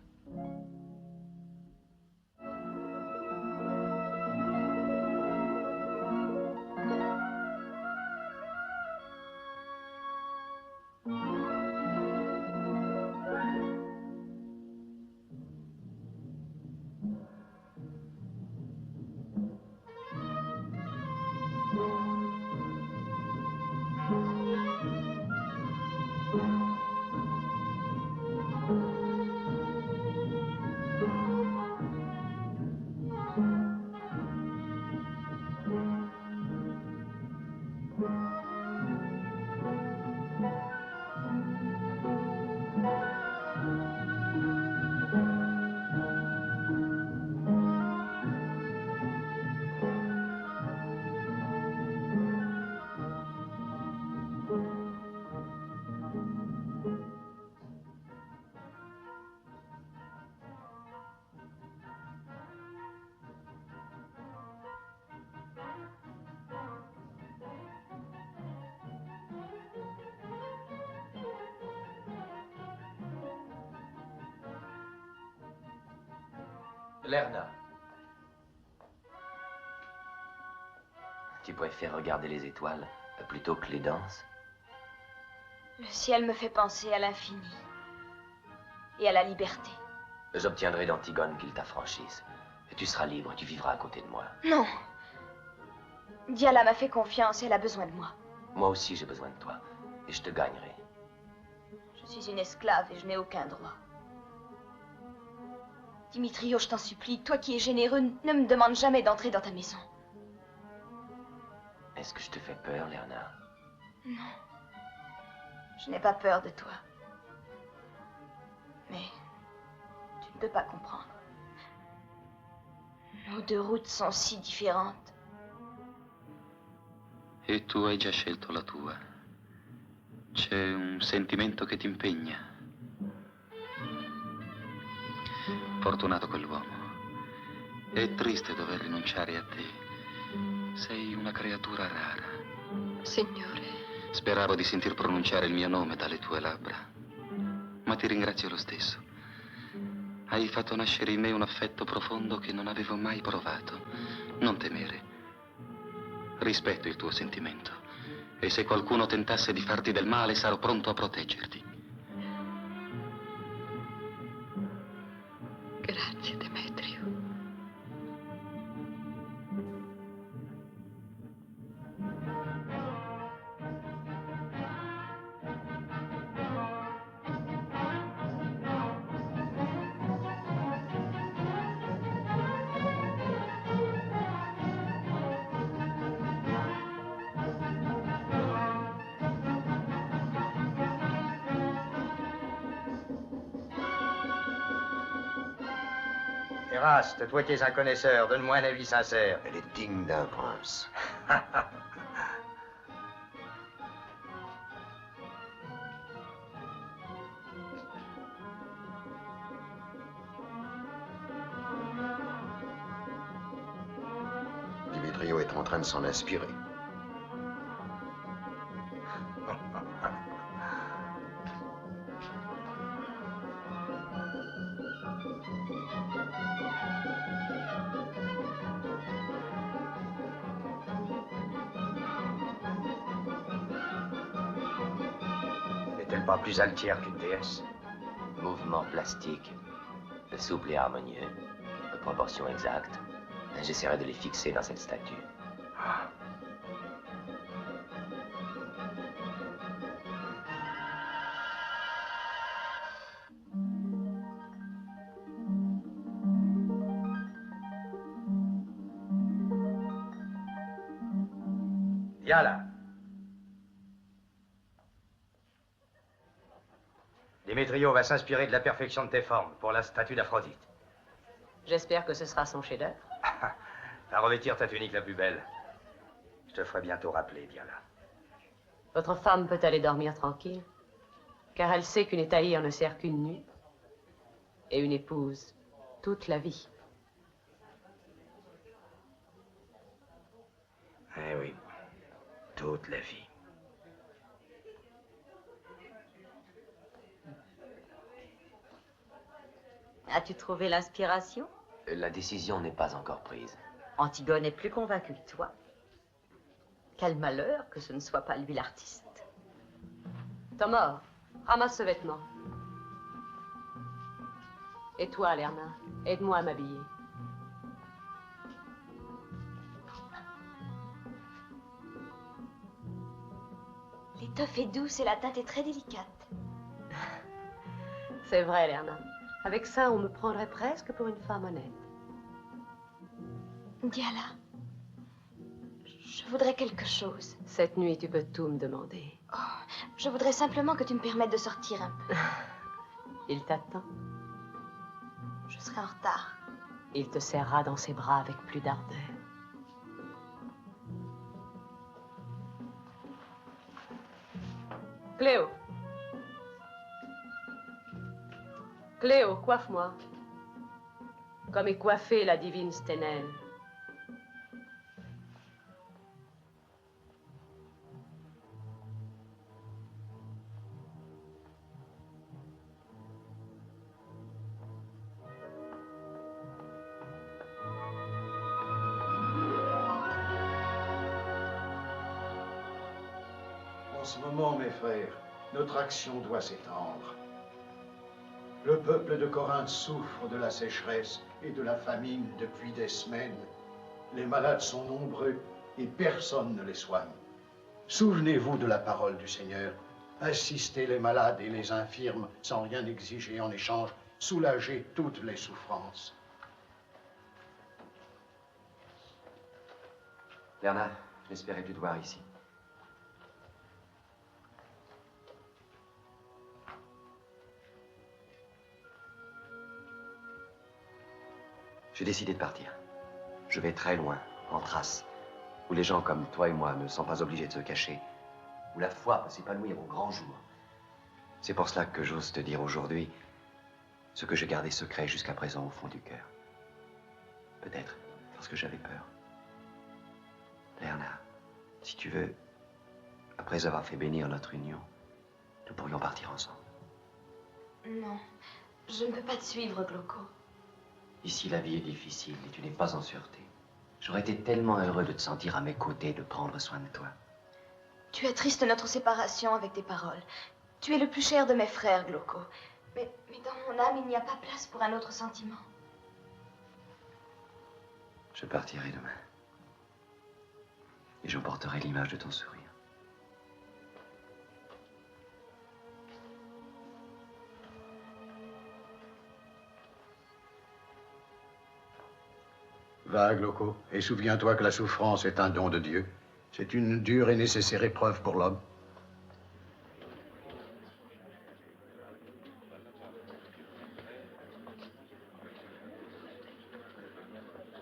M: Lerna. Tu préfères regarder les étoiles plutôt que les danses?
N: Le ciel me fait penser à l'infini et à la liberté.
M: J'obtiendrai d'Antigone qu'il t'affranchisse. Et tu seras libre, tu vivras à côté de moi.
N: Non. Diala m'a fait confiance et elle a besoin de moi.
M: Moi aussi, j'ai besoin de toi. Et je te gagnerai.
N: Je suis une esclave et je n'ai aucun droit. Dimitrio, je t'en supplie, toi qui es généreux, ne me demande jamais d'entrer dans ta maison.
M: Est-ce que je te fais peur, Lerna?
N: Non. Je n'ai pas peur de toi. Mais tu ne peux pas comprendre. Nos deux routes sont si différentes.
P: E tu hai già scelto la tua. C'è un sentimento che ti impegna. Fortunato quell'uomo. È triste dover rinunciare a te. Sei una creatura rara.
Q: Signore.
P: Speravo di sentir pronunciare il mio nome dalle tue labbra. Ma ti ringrazio lo stesso. Hai fatto nascere in me un affetto profondo che non avevo mai provato. Non temere. Rispetto il tuo sentimento. E se qualcuno tentasse di farti del male, sarò pronto a proteggerti.
Q: Grazie, Demetrio.
B: Eraste, toi qui es un connaisseur, donne-moi un avis sincère.
G: Elle est digne d'un prince. Dimitrio est en train de s'en inspirer.
B: N'est-elle pas plus altière qu'une déesse?
M: Mouvement plastique, souple et harmonieux, proportions exactes. J'essaierai de les fixer dans cette statue.
B: Diala. Démétrio va s'inspirer de la perfection de tes formes pour la statue d'Aphrodite.
K: J'espère que ce sera son chef-d'œuvre.
B: Va revêtir ta tunique la plus belle. Je te ferai bientôt rappeler, Diala.
K: Votre femme peut aller dormir tranquille, car elle sait qu'une étahire ne sert qu'une nuit, et une épouse toute la vie.
B: Eh oui, toute la vie.
F: As-tu trouvé l'inspiration?
M: La décision n'est pas encore prise.
F: Antigone est plus convaincue que toi. Quel malheur que ce ne soit pas lui l'artiste.
K: Tomor, ramasse ce vêtement. Et toi, Lerna, aide-moi à m'habiller.
N: L'étoffe est douce et la teinte est très délicate.
K: C'est vrai, Lerna. Avec ça, on me prendrait presque pour une femme honnête.
N: Diala, je voudrais quelque chose.
K: Cette nuit, tu peux tout me demander.
N: Oh, je voudrais simplement que tu me permettes de sortir un peu.
K: Il t'attend.
N: Je serai en retard.
K: Il te serrera dans ses bras avec plus d'ardeur. Cléo. Cléo, coiffe-moi. Comme est coiffée la divine Sténelle.
C: En ce moment, mes frères, notre action doit s'étendre. Le peuple de Corinthe souffre de la sécheresse et de la famine depuis des semaines. Les malades sont nombreux et personne ne les soigne. Souvenez-vous de la parole du Seigneur. Assistez les malades et les infirmes sans rien exiger en échange. Soulagez toutes les souffrances.
M: Bernard, j'espérais plus te voir ici. J'ai décidé de partir. Je vais très loin, en Thrace, où les gens comme toi et moi ne sont pas obligés de se cacher, où la foi peut s'épanouir au grand jour. C'est pour cela que j'ose te dire aujourd'hui ce que j'ai gardé secret jusqu'à présent au fond du cœur. Peut-être parce que j'avais peur. Bernard, si tu veux, après avoir fait bénir notre union, nous pourrions partir ensemble.
N: Non, je ne peux pas te suivre, Glauco.
M: Ici, la vie est difficile et tu n'es pas en sûreté. J'aurais été tellement heureux de te sentir à mes côtés, de prendre soin de toi.
N: Tu attristes notre séparation avec tes paroles. Tu es le plus cher de mes frères, Glauco. Mais dans mon âme, il n'y a pas place pour un autre sentiment.
M: Je partirai demain. Et j'emporterai l'image de ton sourire.
C: Va, Glauco, et souviens-toi que la souffrance est un don de Dieu. C'est une dure et nécessaire épreuve pour l'homme.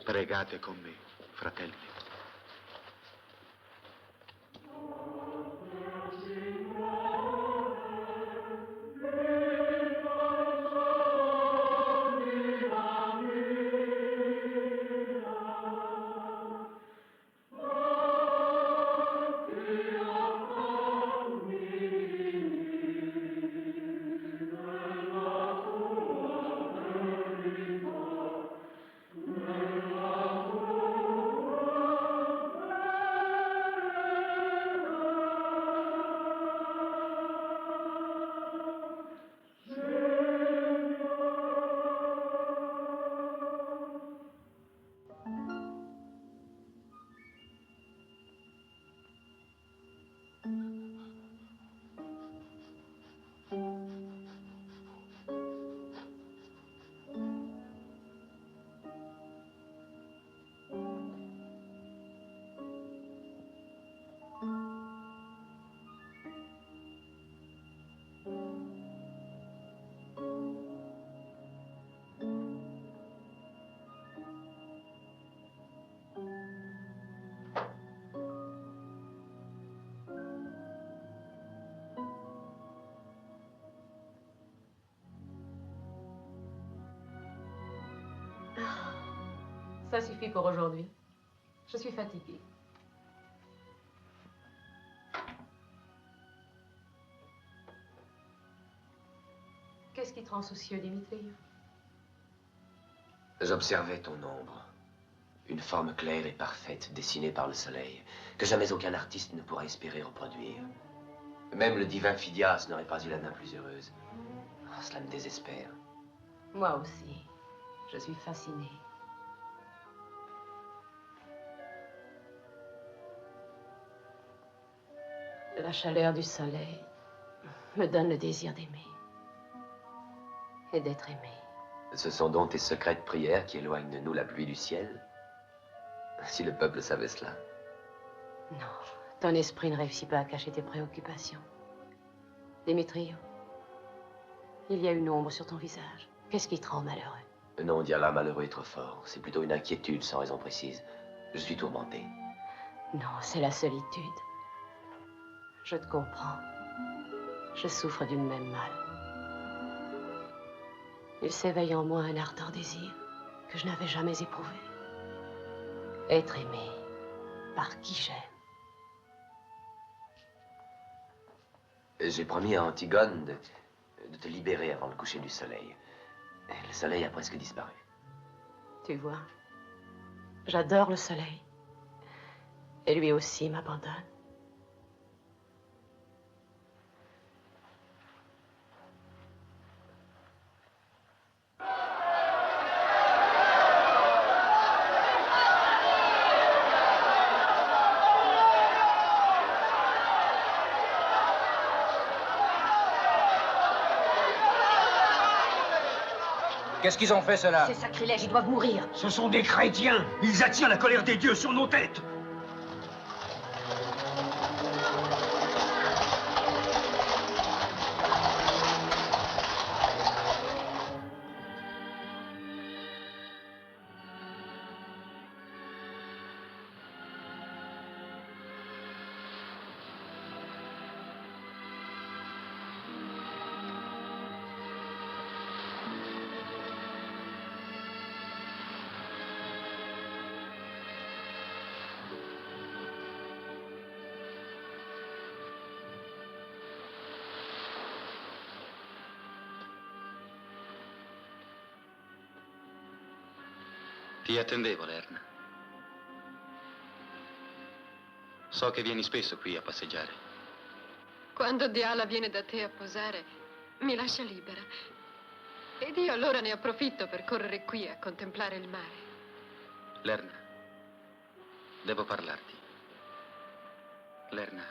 D: Pregate con me, fratelli.
K: Ça suffit pour aujourd'hui. Je suis fatiguée. Qu'est-ce qui te rend soucieux, Dimitri?
M: J'observais ton ombre. Une forme claire et parfaite, dessinée par le soleil, que jamais aucun artiste ne pourra espérer reproduire. Même le divin Phidias n'aurait pas eu la main plus heureuse. Oh, cela me désespère.
K: Moi aussi. Je suis fascinée. La chaleur du soleil me donne le désir d'aimer. Et d'être aimé.
M: Ce sont donc tes secrètes prières qui éloignent de nous la pluie du ciel? Si le peuple savait cela.
K: Non, ton esprit ne réussit pas à cacher tes préoccupations. Démétrio, il y a une ombre sur ton visage. Qu'est-ce qui te rend malheureux?
M: Non, dire là malheureux est trop fort. C'est plutôt une inquiétude sans raison précise. Je suis tourmenté.
K: Non, c'est la solitude. Je te comprends. Je souffre d'une même mal. Il s'éveille en moi un ardent désir que je n'avais jamais éprouvé. Être aimé par qui j'aime.
M: J'ai promis à Antigone de te libérer avant le coucher du soleil. Et le soleil a presque disparu.
K: Tu vois, j'adore le soleil. Et lui aussi m'abandonne.
R: Qu'est-ce qu'ils ont fait, cela?
K: C'est sacrilège, ils doivent mourir.
C: Ce sont des chrétiens. Ils attirent la colère des dieux sur nos têtes.
P: Ti attendevo, Lerna. So che vieni spesso qui a passeggiare.
Q: Quando Diala viene da te a posare, mi lascia libera. Ed io allora ne approfitto per correre qui a contemplare il mare.
P: Lerna, devo parlarti. Lerna,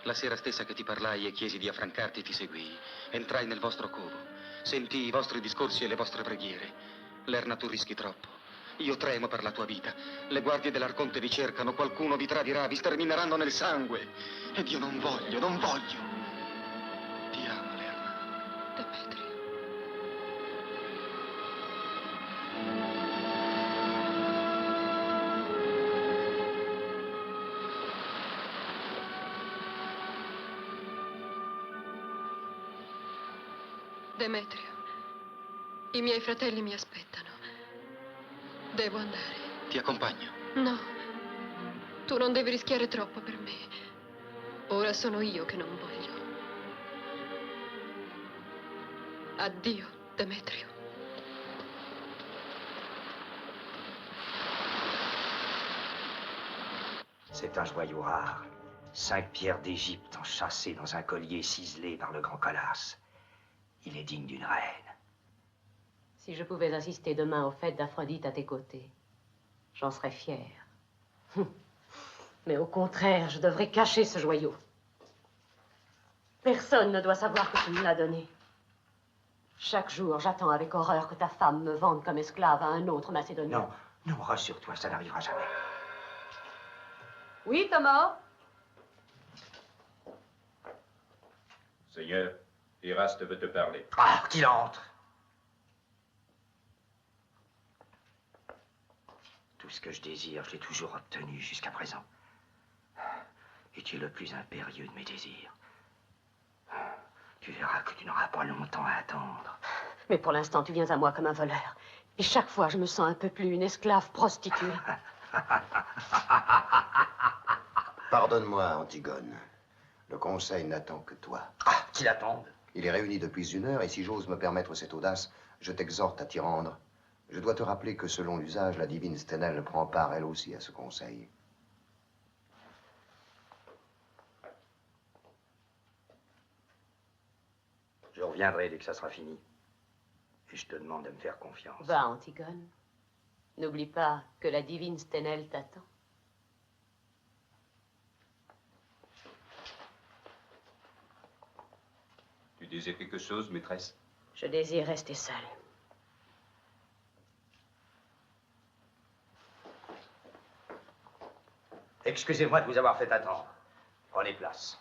P: la sera stessa che ti parlai e chiesi di affrancarti, ti seguii. Entrai nel vostro covo. Sentii i vostri discorsi e le vostre preghiere. Lerna, tu rischi troppo. Io tremo per la tua vita. Le guardie dell'Arconte vi cercano, qualcuno vi tradirà, vi stermineranno nel sangue. Ed io non voglio, non voglio. Ti amo, Lerna.
Q: Demetrio. Demetrio, i miei fratelli mi aspettano. Devo andare.
P: Ti accompagno.
Q: No, tu non devi rischiare troppo per me. Ora sono io che non voglio. Addio, Demetrio.
B: C'est un joyau rare. 5 pierres d'Égypte enchâssées dans un collier ciselé par le grand Colas. Il est digne d'une reine.
K: Si je pouvais assister demain aux fêtes d'Aphrodite à tes côtés, j'en serais fière. Mais au contraire, je devrais cacher ce joyau. Personne ne doit savoir que tu me l'as donné. Chaque jour, j'attends avec horreur que ta femme me vende comme esclave à un autre Macédonien.
B: Non, non, rassure-toi, ça n'arrivera jamais.
K: Oui, Thomas?
O: Seigneur, Eraste veut te parler.
B: Ah, qu'il entre! Tout ce que je désire, je l'ai toujours obtenu jusqu'à présent. Et tu es le plus impérieux de mes désirs. Tu verras que tu n'auras pas longtemps à attendre.
K: Mais pour l'instant, tu viens à moi comme un voleur. Et chaque fois, je me sens un peu plus une esclave prostituée.
G: Pardonne-moi, Antigone. Le conseil n'attend que toi.
B: Ah, qu'il attende.
G: Il est réuni depuis 1 heure, et si j'ose me permettre cette audace, je t'exhorte à t'y rendre. Je dois te rappeler que selon l'usage, la divine Sténelle prend part elle aussi à ce conseil.
B: Je reviendrai dès que ça sera fini. Et je te demande de me faire confiance.
K: Va, Antigone. N'oublie pas que la divine Sténelle t'attend.
O: Tu désires quelque chose, maîtresse?
K: Je désire rester seule.
B: Excusez-moi de vous avoir fait attendre. Prenez place.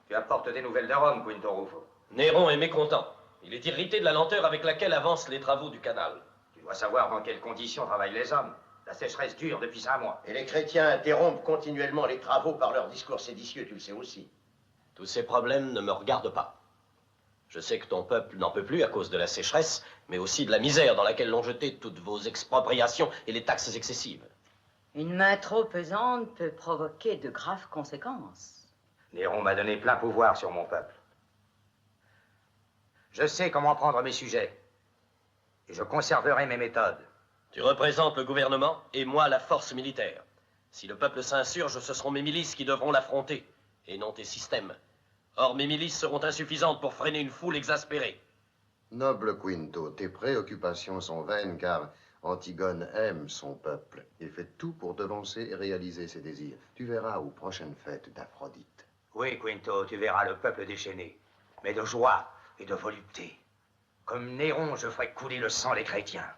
B: Tu apportes des nouvelles de Rome, Quinto Rufo.
E: Néron est mécontent. Il est irrité de la lenteur avec laquelle avancent les travaux du canal.
B: Tu dois savoir dans quelles conditions travaillent les hommes. La sécheresse dure depuis 5 mois.
S: Et les chrétiens interrompent continuellement les travaux par leurs discours séditieux, tu le sais aussi.
E: Tous ces problèmes ne me regardent pas. Je sais que ton peuple n'en peut plus à cause de la sécheresse, mais aussi de la misère dans laquelle l'ont jeté toutes vos expropriations et les taxes excessives.
F: Une main trop pesante peut provoquer de graves conséquences.
B: Néron m'a donné plein pouvoir sur mon peuple. Je sais comment prendre mes sujets. Et je conserverai mes méthodes.
E: Tu représentes le gouvernement et moi la force militaire. Si le peuple s'insurge, ce seront mes milices qui devront l'affronter, et non tes systèmes. Or, mes milices seront insuffisantes pour freiner une foule exaspérée.
G: Noble Quinto, tes préoccupations sont vaines car Antigone aime son peuple et fait tout pour devancer et réaliser ses désirs. Tu verras aux prochaines fêtes d'Aphrodite.
B: Oui, Quinto, tu verras le peuple déchaîné, mais de joie et de volupté. Comme Néron, je ferai couler le sang des chrétiens.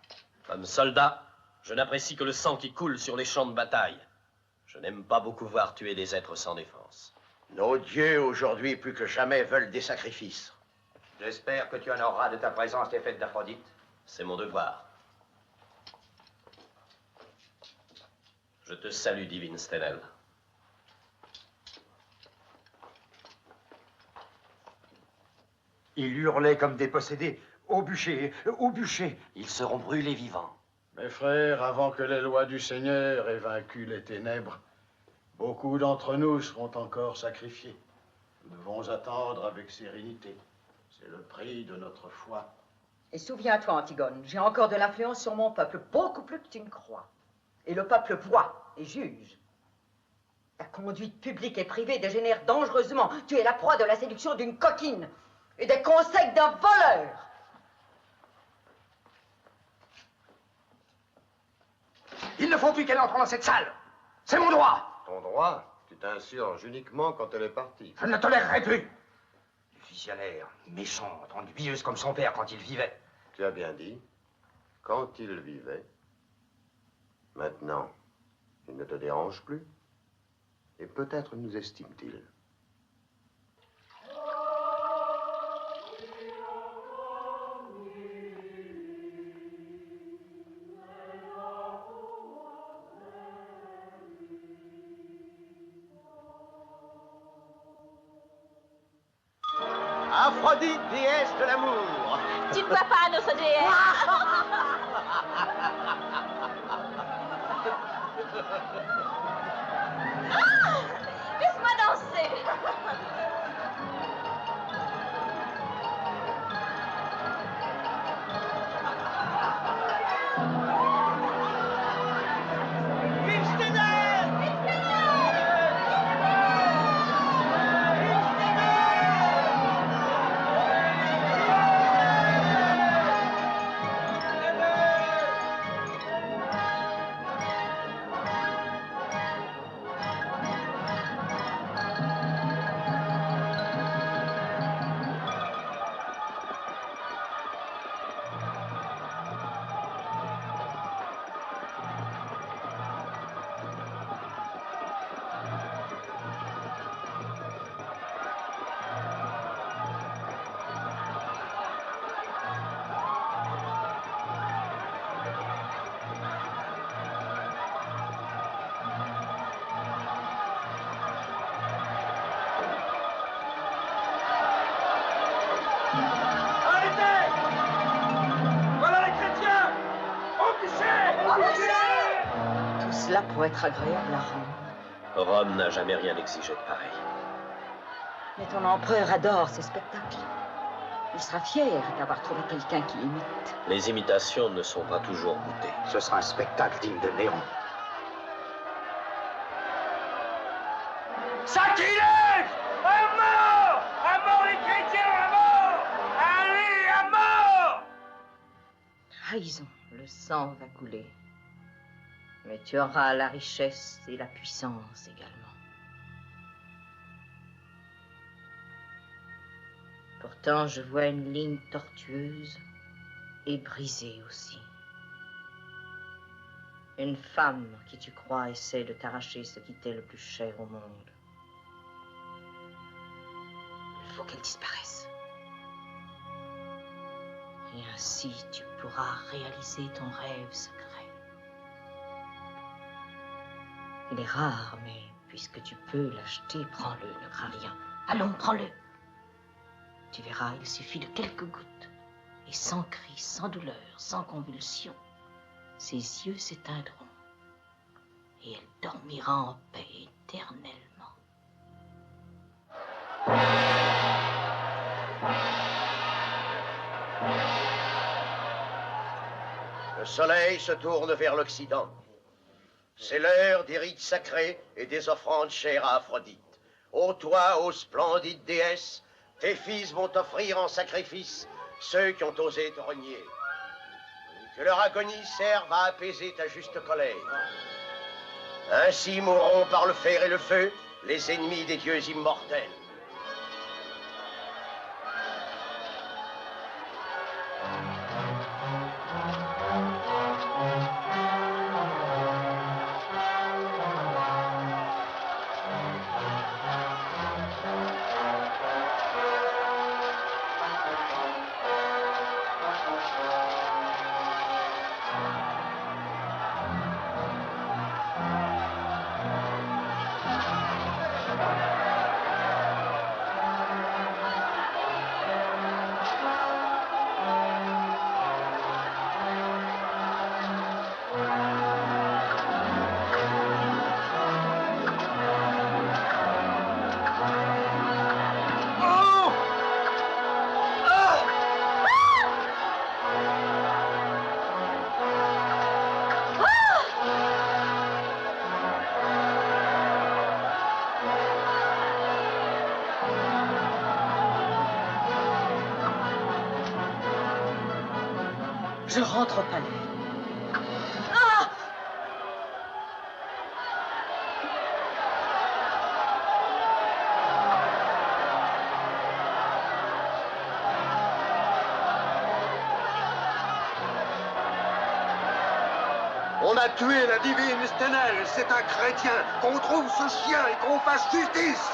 E: Comme soldat, je n'apprécie que le sang qui coule sur les champs de bataille. Je n'aime pas beaucoup voir tuer des êtres sans défense.
S: Nos dieux, aujourd'hui, plus que jamais, veulent des sacrifices.
B: J'espère que tu honoreras de ta présence les fêtes d'Aphrodite.
E: C'est mon devoir. Je te salue, divine Stenelle.
C: Ils hurlaient comme des possédés. Au bûcher, au bûcher.
M: Ils seront brûlés vivants.
L: Mes frères, avant que les lois du Seigneur aient vaincu les ténèbres, beaucoup d'entre nous seront encore sacrifiés. Nous devons attendre avec sérénité. C'est le prix de notre foi.
F: Et souviens-toi, Antigone, j'ai encore de l'influence sur mon peuple, beaucoup plus que tu ne crois. Et le peuple voit et juge. Ta conduite publique et privée dégénère dangereusement. Tu es la proie de la séduction d'une coquine et des conseils d'un voleur.
B: Il ne faut plus qu'elle entre dans cette salle. C'est mon droit.
G: Ton droit? Tu t'insurges uniquement quand elle est partie.
B: Je ne la tolérerai plus. Visionnaire, méchante, ennuyeuse comme son père quand il vivait.
G: Tu as bien dit. Quand il vivait. Maintenant, il ne te dérange plus. Et peut-être nous estime-t-il.
S: Aphrodite, déesse de l'amour.
I: Tu ne vois pas notre déesse. Laisse-moi danser.
F: Cela pour être agréable à Rome.
E: Rome n'a jamais rien exigé de pareil.
F: Mais ton empereur adore ces spectacles. Il sera fier d'avoir trouvé quelqu'un qui imite.
E: Les imitations ne sont pas toujours goûtées.
B: Ce sera un spectacle digne de Néron.
C: Sacrilège! À mort! À mort les chrétiens! À mort! Allez, à mort!
F: Trahison, le sang va couler. Mais tu auras la richesse et la puissance également. Pourtant, je vois une ligne tortueuse et brisée aussi. Une femme qui tu crois essaie de t'arracher ce qui t'est le plus cher au monde. Il faut qu'elle disparaisse. Et ainsi, tu pourras réaliser ton rêve secret. Il est rare, mais puisque tu peux l'acheter, prends-le, ne crains rien. Allons, prends-le. Tu verras, il suffit de quelques gouttes. Et sans cri, sans douleur, sans convulsion, ses yeux s'éteindront. Et elle dormira en paix éternellement.
S: Le soleil se tourne vers l'Occident. C'est l'heure des rites sacrés et des offrandes chères à Aphrodite. Ô toi, ô splendide déesse, tes fils vont t'offrir en sacrifice ceux qui ont osé te renier. Que leur agonie serve à apaiser ta juste colère. Ainsi mourront par le fer et le feu les ennemis des dieux immortels.
F: Je rentre au palais.
G: On a tué la divine Stenel, c'est un chrétien. Qu'on trouve ce chien et qu'on fasse justice.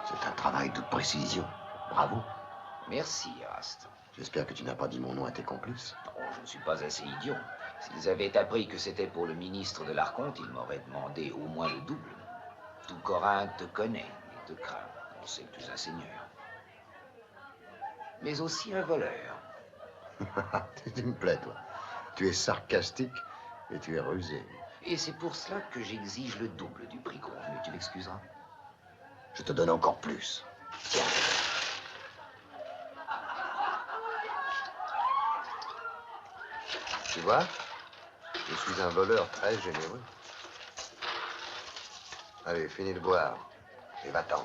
G: C'est un travail de précision. Bravo.
B: Merci, Erast.
G: J'espère que tu n'as pas dit mon nom à tes complices.
B: Oh, je ne suis pas assez idiot. S'ils avaient appris que c'était pour le ministre de l'Archonte, ils m'auraient demandé au moins le double. Tout Corinthe te connaît et te craint. On sait que tu es un seigneur. Mais aussi un voleur.
G: Tu me plais, toi. Tu es sarcastique et tu es rusé.
B: Et c'est pour cela que j'exige le double du prix convenu. Tu m'excuseras?
G: Je te donne encore plus. Tiens. Tu vois, je suis un voleur très généreux. Allez, finis de boire et va-t'en.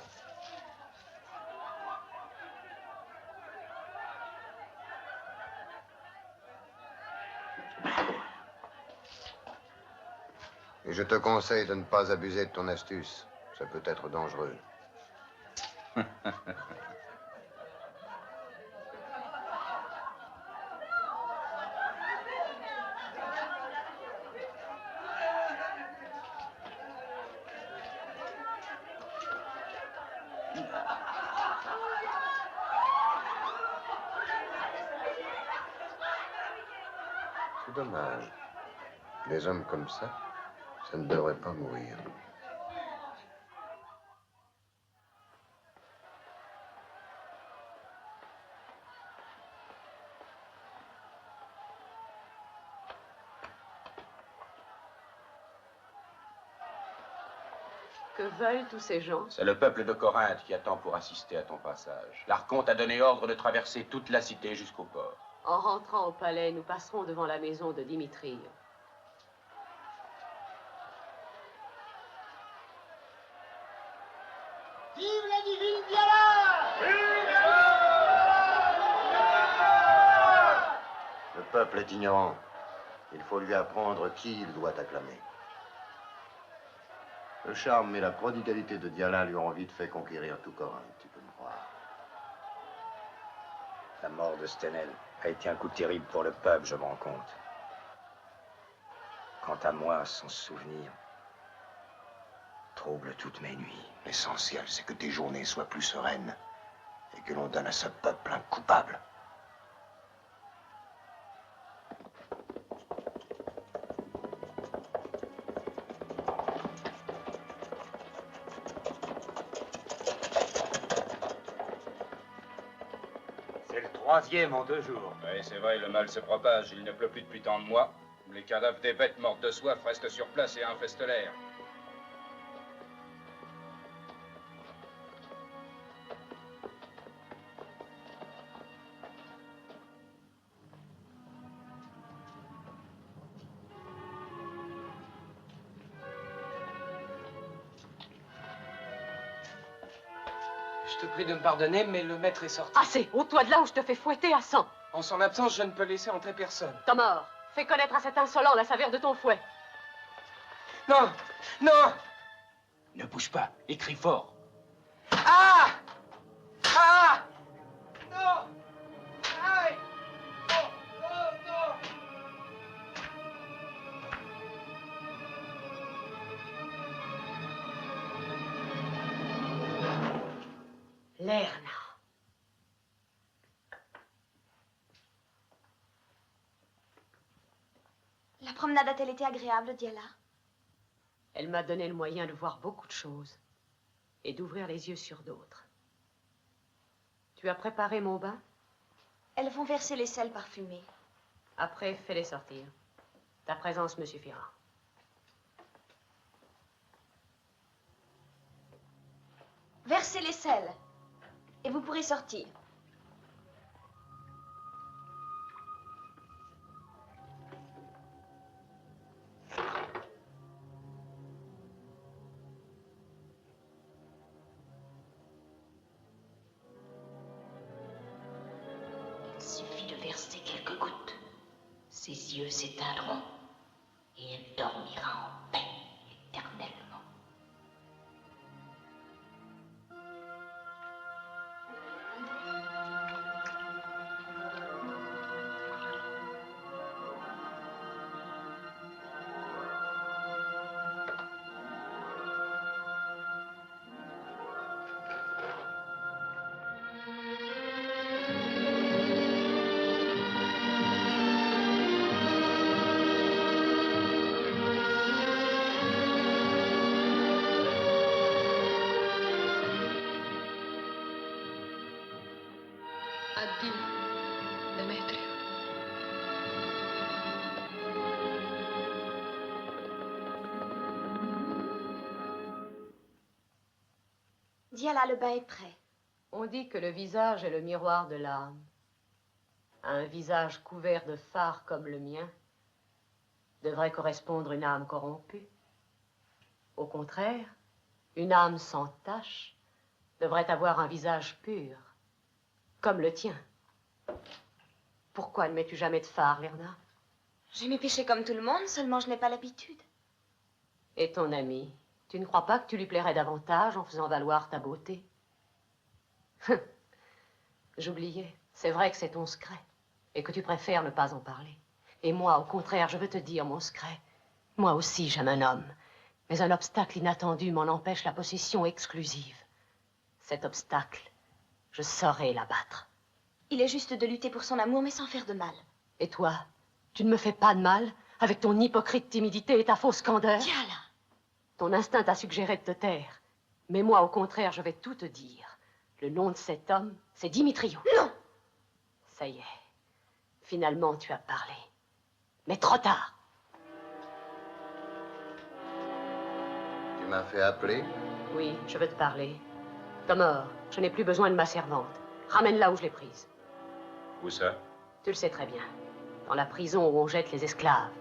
G: Et je te conseille de ne pas abuser de ton astuce. Ça peut être dangereux. C'est dommage. Des hommes comme ça ne devrait pas mourir.
K: Que veulent tous ces gens?
O: C'est le peuple de Corinthe qui attend pour assister à ton passage. L'Archonte a donné ordre de traverser toute la cité jusqu'au port.
K: En rentrant au palais, nous passerons devant la maison de Dimitri.
C: Vive la divine Diana!
G: Le peuple est ignorant. Il faut lui apprendre qui il doit acclamer. Le charme et la prodigalité de Diala lui ont vite fait conquérir tout Corinthe, tu peux me croire.
B: La mort de Stenel a été un coup terrible pour le peuple, je me rends compte. Quant à moi, son souvenir trouble toutes mes nuits.
G: L'essentiel, c'est que tes journées soient plus sereines et que l'on donne à ce peuple un coupable.
O: C'est le troisième en 2 jours. Oui, c'est vrai, le mal se propage. Il ne pleut plus depuis tant de mois. Les cadavres des bêtes mortes de soif restent sur place et infestent l'air.
T: Je te prie de me pardonner, mais le maître est sorti.
K: Assez! Ôte-toi de là où je te fais fouetter à sang.
T: En son absence, je ne peux laisser entrer personne.
K: Tomor, fais connaître à cet insolent la saveur de ton fouet.
T: Non! Non!
R: Ne bouge pas, et crie fort.
T: Ah! Ah! Non! Aïe! Non! Non! Non!
K: Lerna.
N: La promenade a-t-elle été agréable, Diala?
K: Elle m'a donné le moyen de voir beaucoup de choses et d'ouvrir les yeux sur d'autres. Tu as préparé mon bain?
N: Elles vont verser les sels parfumés.
K: Après, fais-les sortir. Ta présence me suffira.
N: Versez les sels et vous pourrez sortir.
F: Il suffit de verser quelques gouttes. Ses yeux s'éteindront et elle dormira en paix éternellement.
Q: Addio, Demetrio.
N: Diala, le bain est prêt.
K: On dit que le visage est le miroir de l'âme. Un visage couvert de fard comme le mien devrait correspondre à une âme corrompue. Au contraire, une âme sans tache devrait avoir un visage pur, comme le tien. Pourquoi ne mets-tu jamais de fard, Lerna?
N: J'ai mes péchés comme tout le monde, seulement je n'ai pas l'habitude.
K: Et ton ami, tu ne crois pas que tu lui plairais davantage en faisant valoir ta beauté? J'oubliais, c'est vrai que c'est ton secret, et que tu préfères ne pas en parler. Et moi, au contraire, je veux te dire mon secret. Moi aussi, j'aime un homme, mais un obstacle inattendu m'en empêche la possession exclusive. Cet obstacle, je saurai l'abattre.
N: Il est juste de lutter pour son amour, mais sans faire de mal.
K: Et toi, tu ne me fais pas de mal avec ton hypocrite timidité et ta fausse candeur?
N: Diala!
K: Ton instinct t'a suggéré de te taire. Mais moi, au contraire, je vais tout te dire. Le nom de cet homme, c'est Dimitrio.
N: Non!
K: Ça y est. Finalement, tu as parlé. Mais trop tard.
G: Tu m'as fait appeler?
K: Oui, je veux te parler. Tomor, je n'ai plus besoin de ma servante. Ramène-la où je l'ai prise.
O: Où ça?
K: Tu le sais très bien. Dans la prison où on jette les esclaves.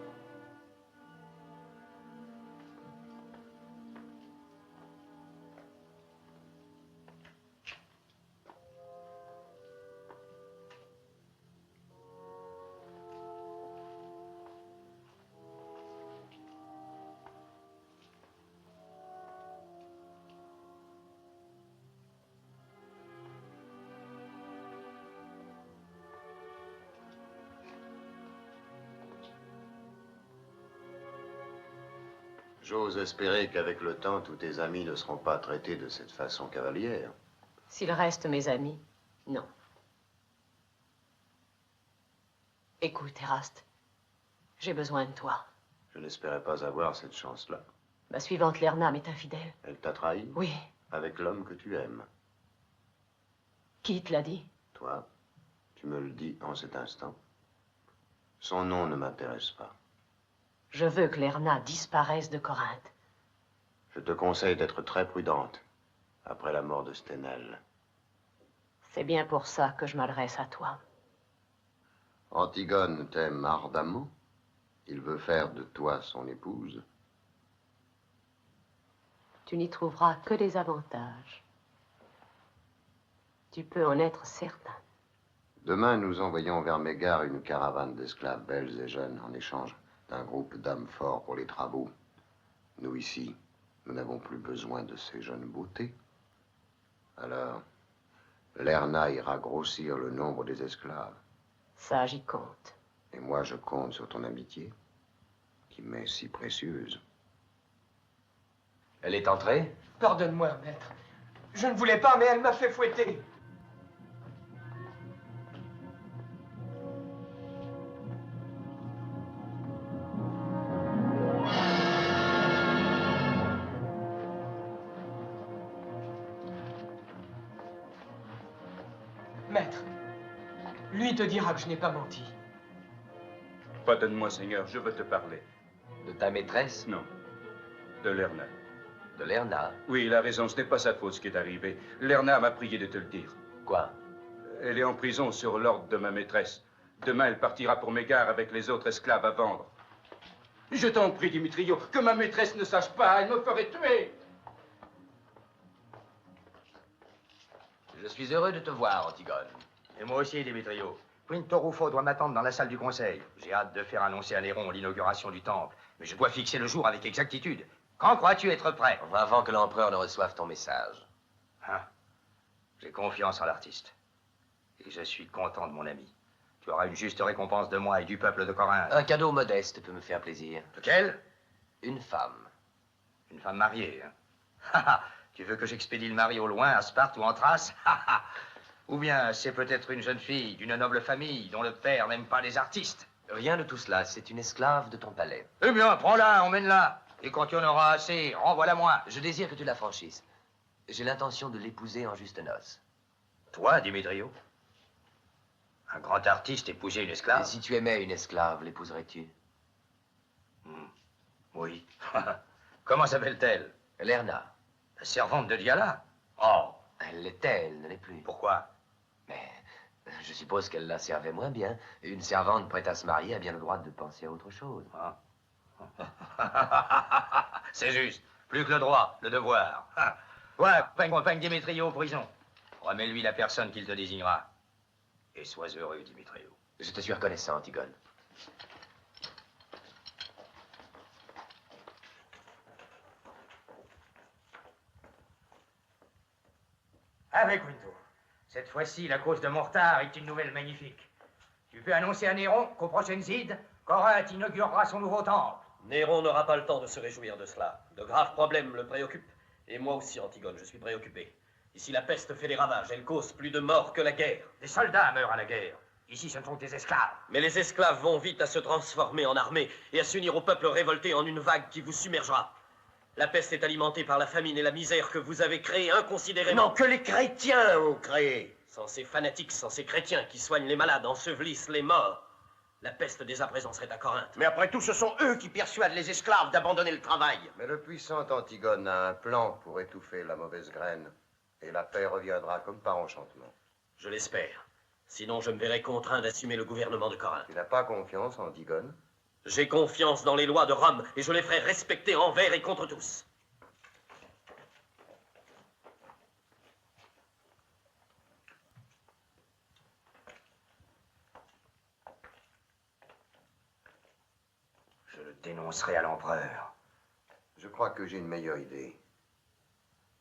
G: J'ose espérer qu'avec le temps, tous tes amis ne seront pas traités de cette façon cavalière.
K: S'ils restent mes amis, non. Écoute, Eraste, j'ai besoin de toi.
G: Je n'espérais pas avoir cette chance-là.
K: Ma suivante, Lerna, m'est infidèle.
G: Elle t'a trahi?
K: Oui.
G: Avec l'homme que tu aimes.
K: Qui te l'a dit?
G: Toi, tu me le dis en cet instant. Son nom ne m'intéresse pas.
K: Je veux que Lerna disparaisse de Corinthe.
G: Je te conseille d'être très prudente après la mort de Stenel.
K: C'est bien pour ça que je m'adresse à toi.
G: Antigone t'aime ardemment. Il veut faire de toi son épouse.
K: Tu n'y trouveras que des avantages. Tu peux en être certain.
G: Demain, nous envoyons vers Mégare une caravane d'esclaves belles et jeunes en échange d'un groupe d'hommes forts pour les travaux. Nous, ici, nous n'avons plus besoin de ces jeunes beautés. Alors, Lerna ira grossir le nombre des esclaves.
K: Ça, j'y compte.
G: Et moi, je compte sur ton amitié, qui m'est si précieuse.
M: Elle est entrée?
T: Pardonne-moi, maître. Je ne voulais pas, mais elle m'a fait fouetter. Maître, lui te dira que je n'ai pas menti.
R: Pardonne-moi, Seigneur, je veux te parler.
M: De ta maîtresse?
R: Non, de Lerna.
M: De Lerna?
R: Oui, il a raison, ce n'est pas sa faute ce qui est arrivé. Lerna m'a prié de te le dire.
M: Quoi?
R: Elle est en prison sur l'ordre de ma maîtresse. Demain, elle partira pour Mégare avec les autres esclaves à vendre. Je t'en prie, Dimitrio, que ma maîtresse ne sache pas, elle me ferait tuer.
M: Je suis heureux de te voir, Antigone.
B: Et moi aussi, Dimitrio. Quinto Ruffo doit m'attendre dans la salle du conseil. J'ai hâte de faire annoncer à Néron l'inauguration du temple. Mais je dois fixer le jour avec exactitude. Quand crois-tu être prêt?
M: Avant que l'empereur ne reçoive ton message.
B: Hein? J'ai confiance en l'artiste. Et je suis content de mon ami. Tu auras une juste récompense de moi et du peuple de Corinthe.
M: Un cadeau modeste peut me faire plaisir.
B: Lequel?
M: Une femme.
B: Une femme mariée, hein? Tu veux que j'expédie le mari au loin, à Sparte ou en Thrace? Ou bien c'est peut-être une jeune fille d'une noble famille dont le père n'aime pas les artistes?
M: Rien de tout cela, c'est une esclave de ton palais.
B: Eh bien, prends-la, emmène-la. Et quand tu en auras assez, renvoie-la moi.
M: Je désire que tu la franchisses. J'ai l'intention de l'épouser en juste noces.
B: Toi, Dimitrio? Un grand artiste épouser une esclave?
M: Et si tu aimais une esclave, l'épouserais-tu?
B: Oui. Comment s'appelle-t-elle?
M: Lerna.
B: La servante de Diala? Oh.
M: Elle l'était, elle ne l'est plus.
B: Pourquoi?
M: Mais je suppose qu'elle la servait moins bien. Une servante prête à se marier a bien le droit de penser à autre chose.
B: C'est juste. Plus que le droit, le devoir. Ouais, accompagne Dimitrio en prison. Remets-lui la personne qu'il te désignera. Et sois heureux, Dimitrio.
M: Je te suis reconnaissant, Antigone.
J: Avec Quinto. Cette fois-ci, la cause de Mortard est une nouvelle magnifique. Tu peux annoncer à Néron qu'aux prochaines Ides, Corinthe inaugurera son nouveau temple.
E: Néron n'aura pas le temps de se réjouir de cela. De graves problèmes le préoccupent. Et moi aussi, Antigone, je suis préoccupé. Ici, la peste fait des ravages. Elle cause plus de morts que la guerre.
J: Des soldats meurent à la guerre. Ici, ce ne sont que des esclaves.
E: Mais les esclaves vont vite à se transformer en armée et à s'unir au peuple révolté en une vague qui vous submergera. La peste est alimentée par la famine et la misère que vous avez créée inconsidérément.
S: Non, que les chrétiens ont créé.
E: Sans ces fanatiques, sans ces chrétiens qui soignent les malades, ensevelissent les morts, la peste dès à présent serait à Corinthe.
S: Mais après tout, ce sont eux qui persuadent les esclaves d'abandonner le travail.
G: Mais le puissant Antigone a un plan pour étouffer la mauvaise graine. Et la paix reviendra comme par enchantement.
E: Je l'espère. Sinon, je me verrai contraint d'assumer le gouvernement de Corinthe.
G: Tu n'as pas confiance en Antigone?
E: J'ai confiance dans les lois de Rome et je les ferai respecter envers et contre tous.
B: Je le dénoncerai à l'empereur.
G: Je crois que j'ai une meilleure idée.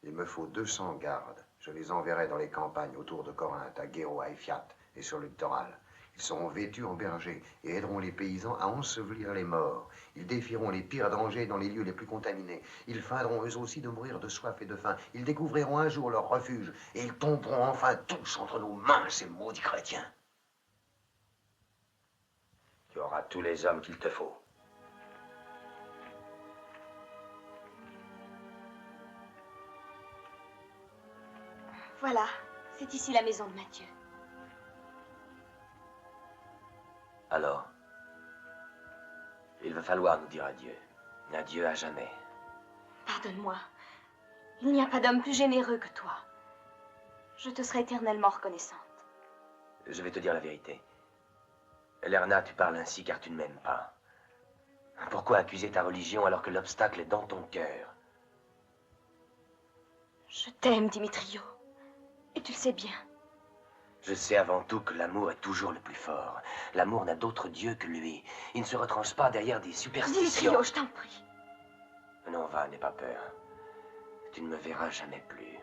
G: Il me faut 200 gardes. Je les enverrai dans les campagnes autour de Corinthe, à Guéro, à Ephiat et sur le littoral. Ils seront vêtus en bergers et aideront les paysans à ensevelir les morts. Ils défieront les pires dangers dans les lieux les plus contaminés. Ils feindront eux aussi de mourir de soif et de faim. Ils découvriront un jour leur refuge et ils tomberont enfin tous entre nos mains, ces maudits chrétiens.
B: Tu auras tous les hommes qu'il te faut.
N: Voilà, c'est ici la maison de Mathieu.
M: Alors, il va falloir nous dire adieu. Adieu à jamais.
N: Pardonne-moi. Il n'y a pas d'homme plus généreux que toi. Je te serai éternellement reconnaissante.
M: Je vais te dire la vérité. Lerna, tu parles ainsi car tu ne m'aimes pas. Pourquoi accuser ta religion alors que l'obstacle est dans ton cœur?
N: Je t'aime, Dimitrio. Et tu le sais bien.
M: Je sais avant tout que l'amour est toujours le plus fort. L'amour n'a d'autre Dieu que lui. Il ne se retranche pas derrière des superstitions.
N: Dimitrio, je t'en prie.
M: Non, va, n'aie pas peur. Tu ne me verras jamais plus.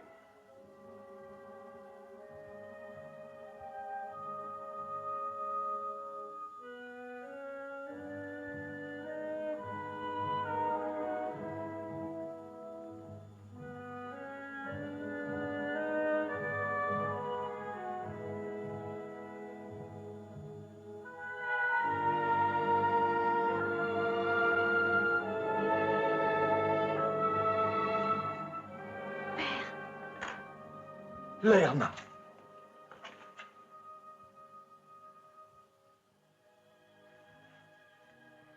C: Lerna.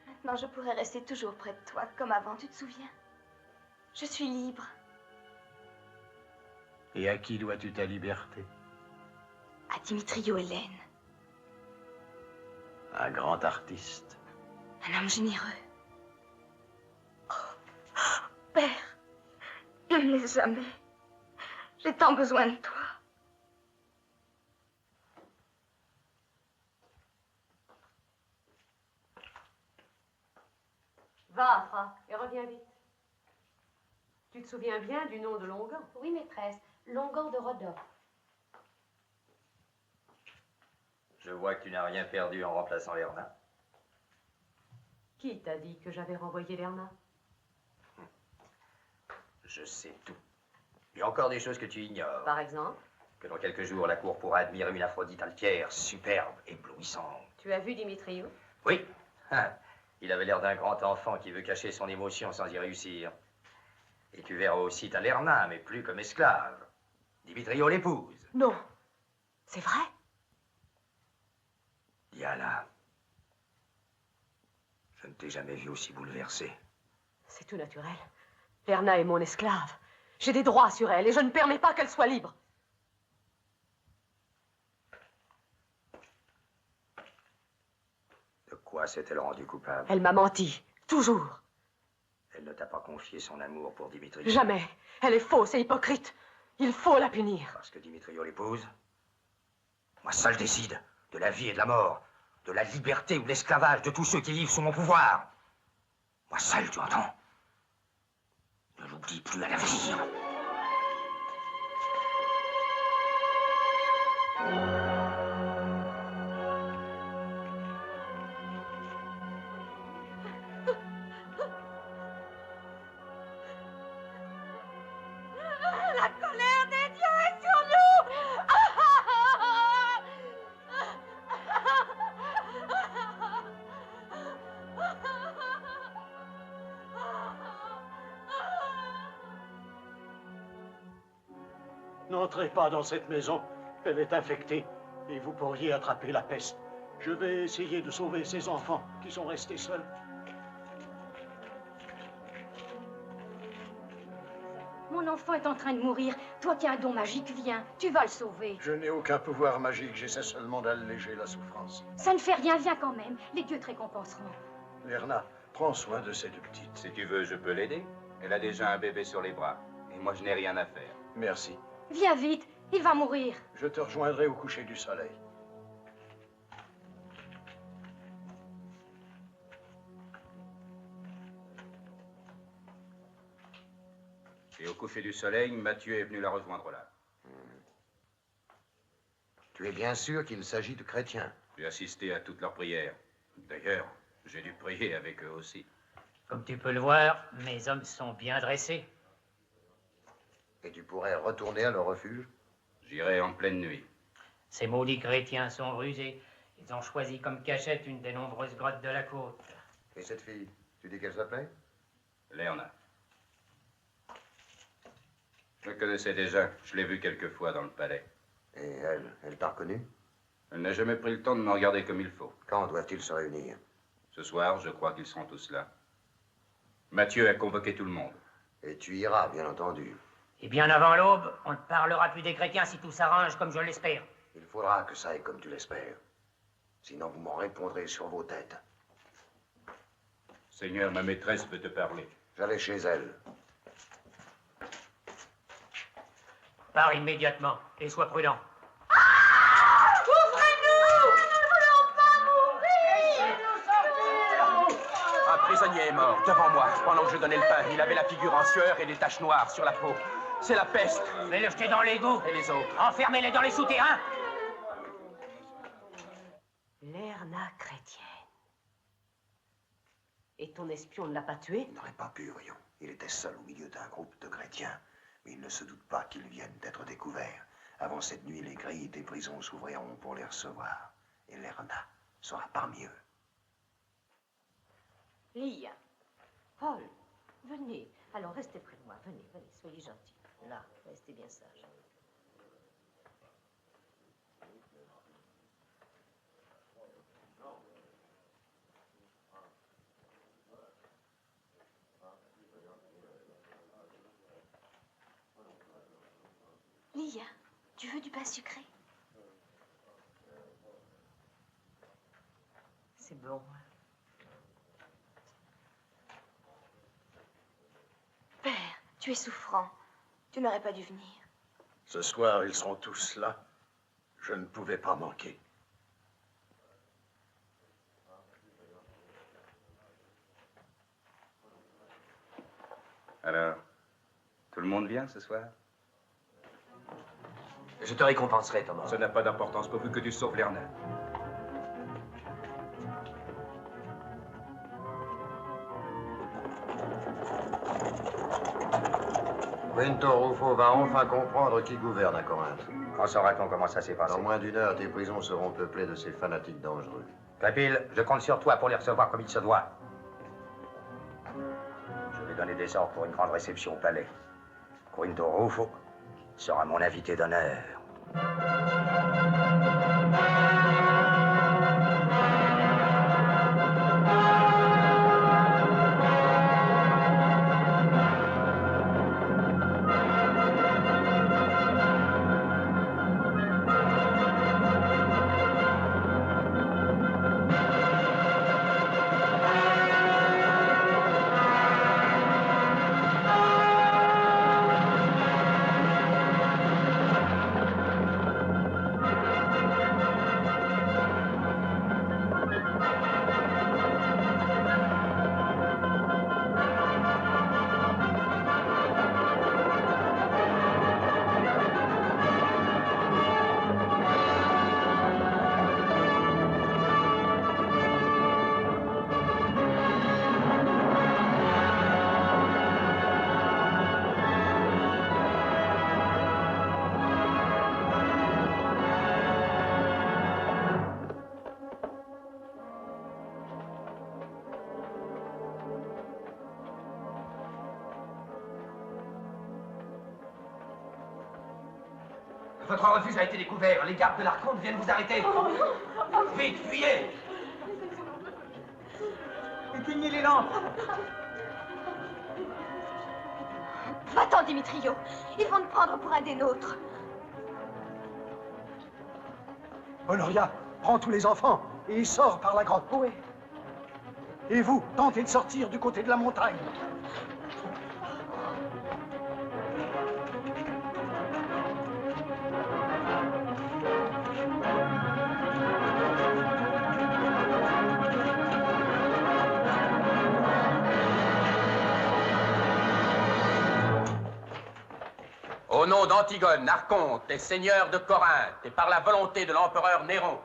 N: Maintenant, je pourrais rester toujours près de toi, comme avant, tu te souviens? Je suis libre.
L: Et à qui dois-tu ta liberté?
N: À Dimitrio Hélène,
L: Un grand artiste.
N: un homme généreux. Oh, père, ne me laisse jamais. J'ai tant besoin de toi.
K: Va, Afra, et reviens vite. Tu te souviens bien du nom de Longan?
F: Oui, maîtresse. Longan de Rhodope.
B: Je vois que tu n'as rien perdu en remplaçant Lerna.
K: Qui t'a dit que j'avais renvoyé Lerna?
B: Je sais tout. Il y a encore des choses que tu ignores.
K: Par exemple?
B: Que dans quelques jours, la cour pourra admirer une Aphrodite altière, superbe, éblouissante.
K: Tu as vu Dimitrio?
B: Oui. Ah, il avait l'air d'un grand enfant qui veut cacher son émotion sans y réussir. Et tu verras aussi ta Lerna, mais plus comme esclave. Dimitrio l'épouse.
K: Non. C'est vrai?
B: Diana, je ne t'ai jamais vu aussi bouleversé.
K: C'est tout naturel. Lerna est mon esclave. J'ai des droits sur elle et je ne permets pas qu'elle soit libre.
B: De quoi s'est-elle rendue coupable?
K: Elle m'a menti. Toujours.
B: Elle ne t'a pas confié son amour pour Dimitrio?
K: Jamais. Elle est fausse et hypocrite. Il faut la punir.
B: Parce que Dimitrio l'épouse? Moi seul décide de la vie et de la mort, de la liberté ou de l'esclavage de tous ceux qui vivent sous mon pouvoir. Moi seul, tu entends? Ne l'oublie plus à l'avenir.
N: La colère des dieux est sur nous!
L: N'entrez pas dans cette maison. Elle est infectée et vous pourriez attraper la peste. Je vais essayer de sauver ces enfants qui sont restés seuls.
U: Mon enfant est en train de mourir. Toi qui as un don magique, viens. Tu vas le sauver.
L: Je n'ai aucun pouvoir magique. J'essaie seulement d'alléger la souffrance.
U: Ça ne fait rien, viens quand même. Les dieux te récompenseront.
L: Lerna, prends soin de ces deux petites.
O: Si tu veux, je peux l'aider. Elle a déjà un bébé sur les bras. Et moi, je n'ai rien à faire.
L: Merci.
U: Viens vite, il va mourir.
L: Je te rejoindrai au coucher du soleil.
O: Et au coucher du soleil, Mathieu est venu la rejoindre là.
G: Tu es bien sûr qu'il s'agit de chrétiens?
O: J'ai assisté à toutes leurs prières. D'ailleurs, j'ai dû prier avec eux aussi.
J: Comme tu peux le voir, mes hommes sont bien dressés.
G: Et tu pourrais retourner à leur refuge?
O: J'irai en pleine nuit.
J: Ces maudits chrétiens sont rusés. Ils ont choisi comme cachette une des nombreuses grottes de la côte.
G: Et cette fille, tu dis qu'elle s'appelait?
O: Lerna. Je la connaissais déjà. Je l'ai vue quelques fois dans le palais.
G: Et elle t'a reconnu?
O: Elle n'a jamais pris le temps de me regarder comme il faut.
G: Quand doivent-ils se réunir?
O: Ce soir, je crois qu'ils seront tous là. Mathieu a convoqué tout le monde.
G: Et tu iras, bien entendu.
J: Et bien avant l'aube, on ne parlera plus des chrétiens si tout s'arrange comme je l'espère.
G: Il faudra que ça aille comme tu l'espères. Sinon, vous m'en répondrez sur vos têtes.
O: Seigneur, ma maîtresse veut te parler.
G: J'allais chez elle.
J: Pars immédiatement et sois prudent.
O: prisonnier est mort, devant moi, pendant que je donnais le pain. Il avait la figure en sueur et des taches noires sur la peau. C'est la peste.
J: Je vais le jeter dans l'égout.
O: Et les autres?
J: Enfermez-les dans les souterrains.
K: Lerna chrétienne. Et ton espion ne l'a pas tué?
G: Il n'aurait pas pu, voyons. Il était seul au milieu d'un groupe de chrétiens. Mais il ne se doute pas qu'ils viennent d'être découverts. Avant cette nuit, les grilles des prisons s'ouvriront pour les recevoir. Et Lerna sera parmi eux.
F: Lia, Paul, venez. Alors, restez près de moi. Venez, venez, soyez gentils. Là, restez bien sages.
N: Lia, tu veux du pain sucré?
F: C'est bon.
N: Père, tu es souffrant. Tu n'aurais pas dû venir.
L: Ce soir, ils seront tous là. Je ne pouvais pas manquer.
R: Alors, tout le monde vient ce soir?
M: Je te récompenserai, Thomas.
R: Ça n'a pas d'importance pourvu que tu sauves Lerna.
G: Quinto Rufo va enfin comprendre qui gouverne à Corinthe.
B: Quand saura-t-on comment ça s'est passé?
G: Dans moins d'une heure, tes prisons seront peuplées de ces fanatiques dangereux.
B: Capile, je compte sur toi pour les recevoir comme il se doit. Je vais donner des ordres pour une grande réception au palais. Quinto Rufo sera mon invité d'honneur. Votre refuge a été découvert. Les gardes de l'Archonte viennent vous arrêter. Vite, fuyez!
U: Éteignez les lampes.
N: Va-t'en, Dimitrio. Ils vont te prendre pour un des nôtres.
L: Honoria, prends tous les enfants et sors par la grotte.
U: Oui.
L: Et vous, tentez de sortir du côté de la montagne.
O: Au nom d'Antigone, archonte et seigneur de Corinthe, et par la volonté de l'empereur Néron,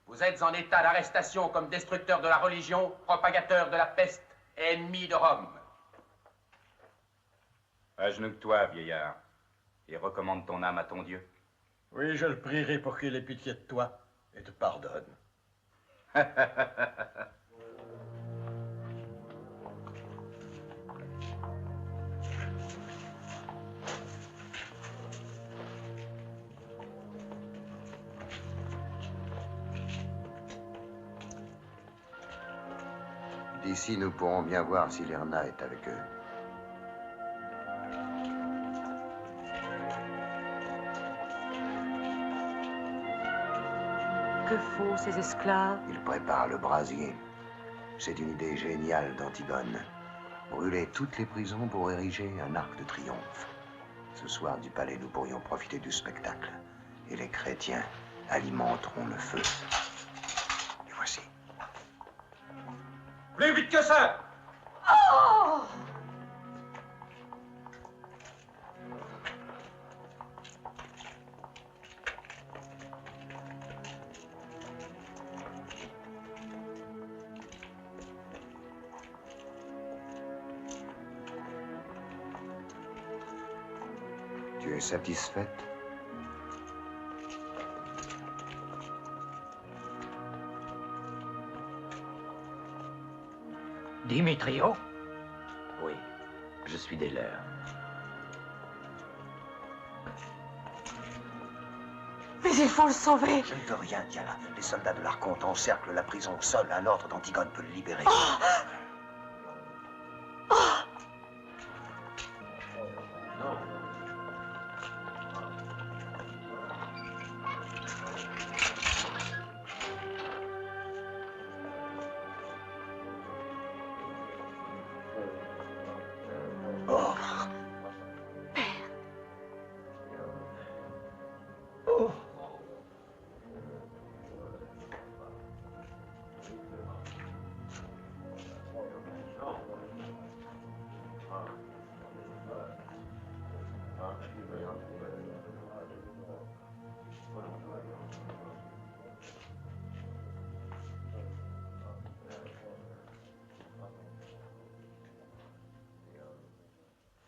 O: vous êtes en état d'arrestation comme destructeur de la religion, propagateur de la peste et ennemi de Rome.
R: Agenouille-toi, vieillard, et recommande ton âme à ton Dieu.
L: Oui, je le prierai pour qu'il ait pitié de toi et te pardonne.
G: D'ici, nous pourrons bien voir si Lerna est avec eux.
K: Que font ces esclaves?
G: Ils préparent le brasier. C'est une idée géniale d'Antigone. Brûler toutes les prisons pour ériger un arc de triomphe. Ce soir du palais, nous pourrions profiter du spectacle. Et les chrétiens alimenteront le feu. Et voici.
O: Plus vite que ça!
G: Tu es satisfaite?
B: Dimitrio?
M: Oui, je suis des leurs.
K: Mais il faut le sauver.
S: Je ne veux rien, Diana. Les soldats de l'Archonte encerclent la prison. Seul un ordre d'Antigone peut le libérer.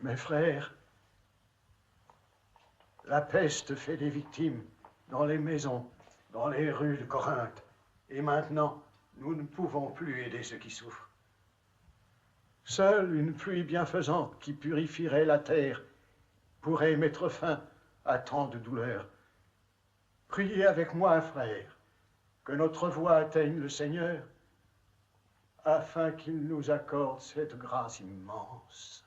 L: Mes frères, la peste fait des victimes dans les maisons, dans les rues de Corinthe. Et maintenant, nous ne pouvons plus aider ceux qui souffrent. Seule une pluie bienfaisante qui purifierait la terre pourrait mettre fin à tant de douleurs. Priez avec moi, frères, que notre voix atteigne le Seigneur, afin qu'il nous accorde cette grâce immense.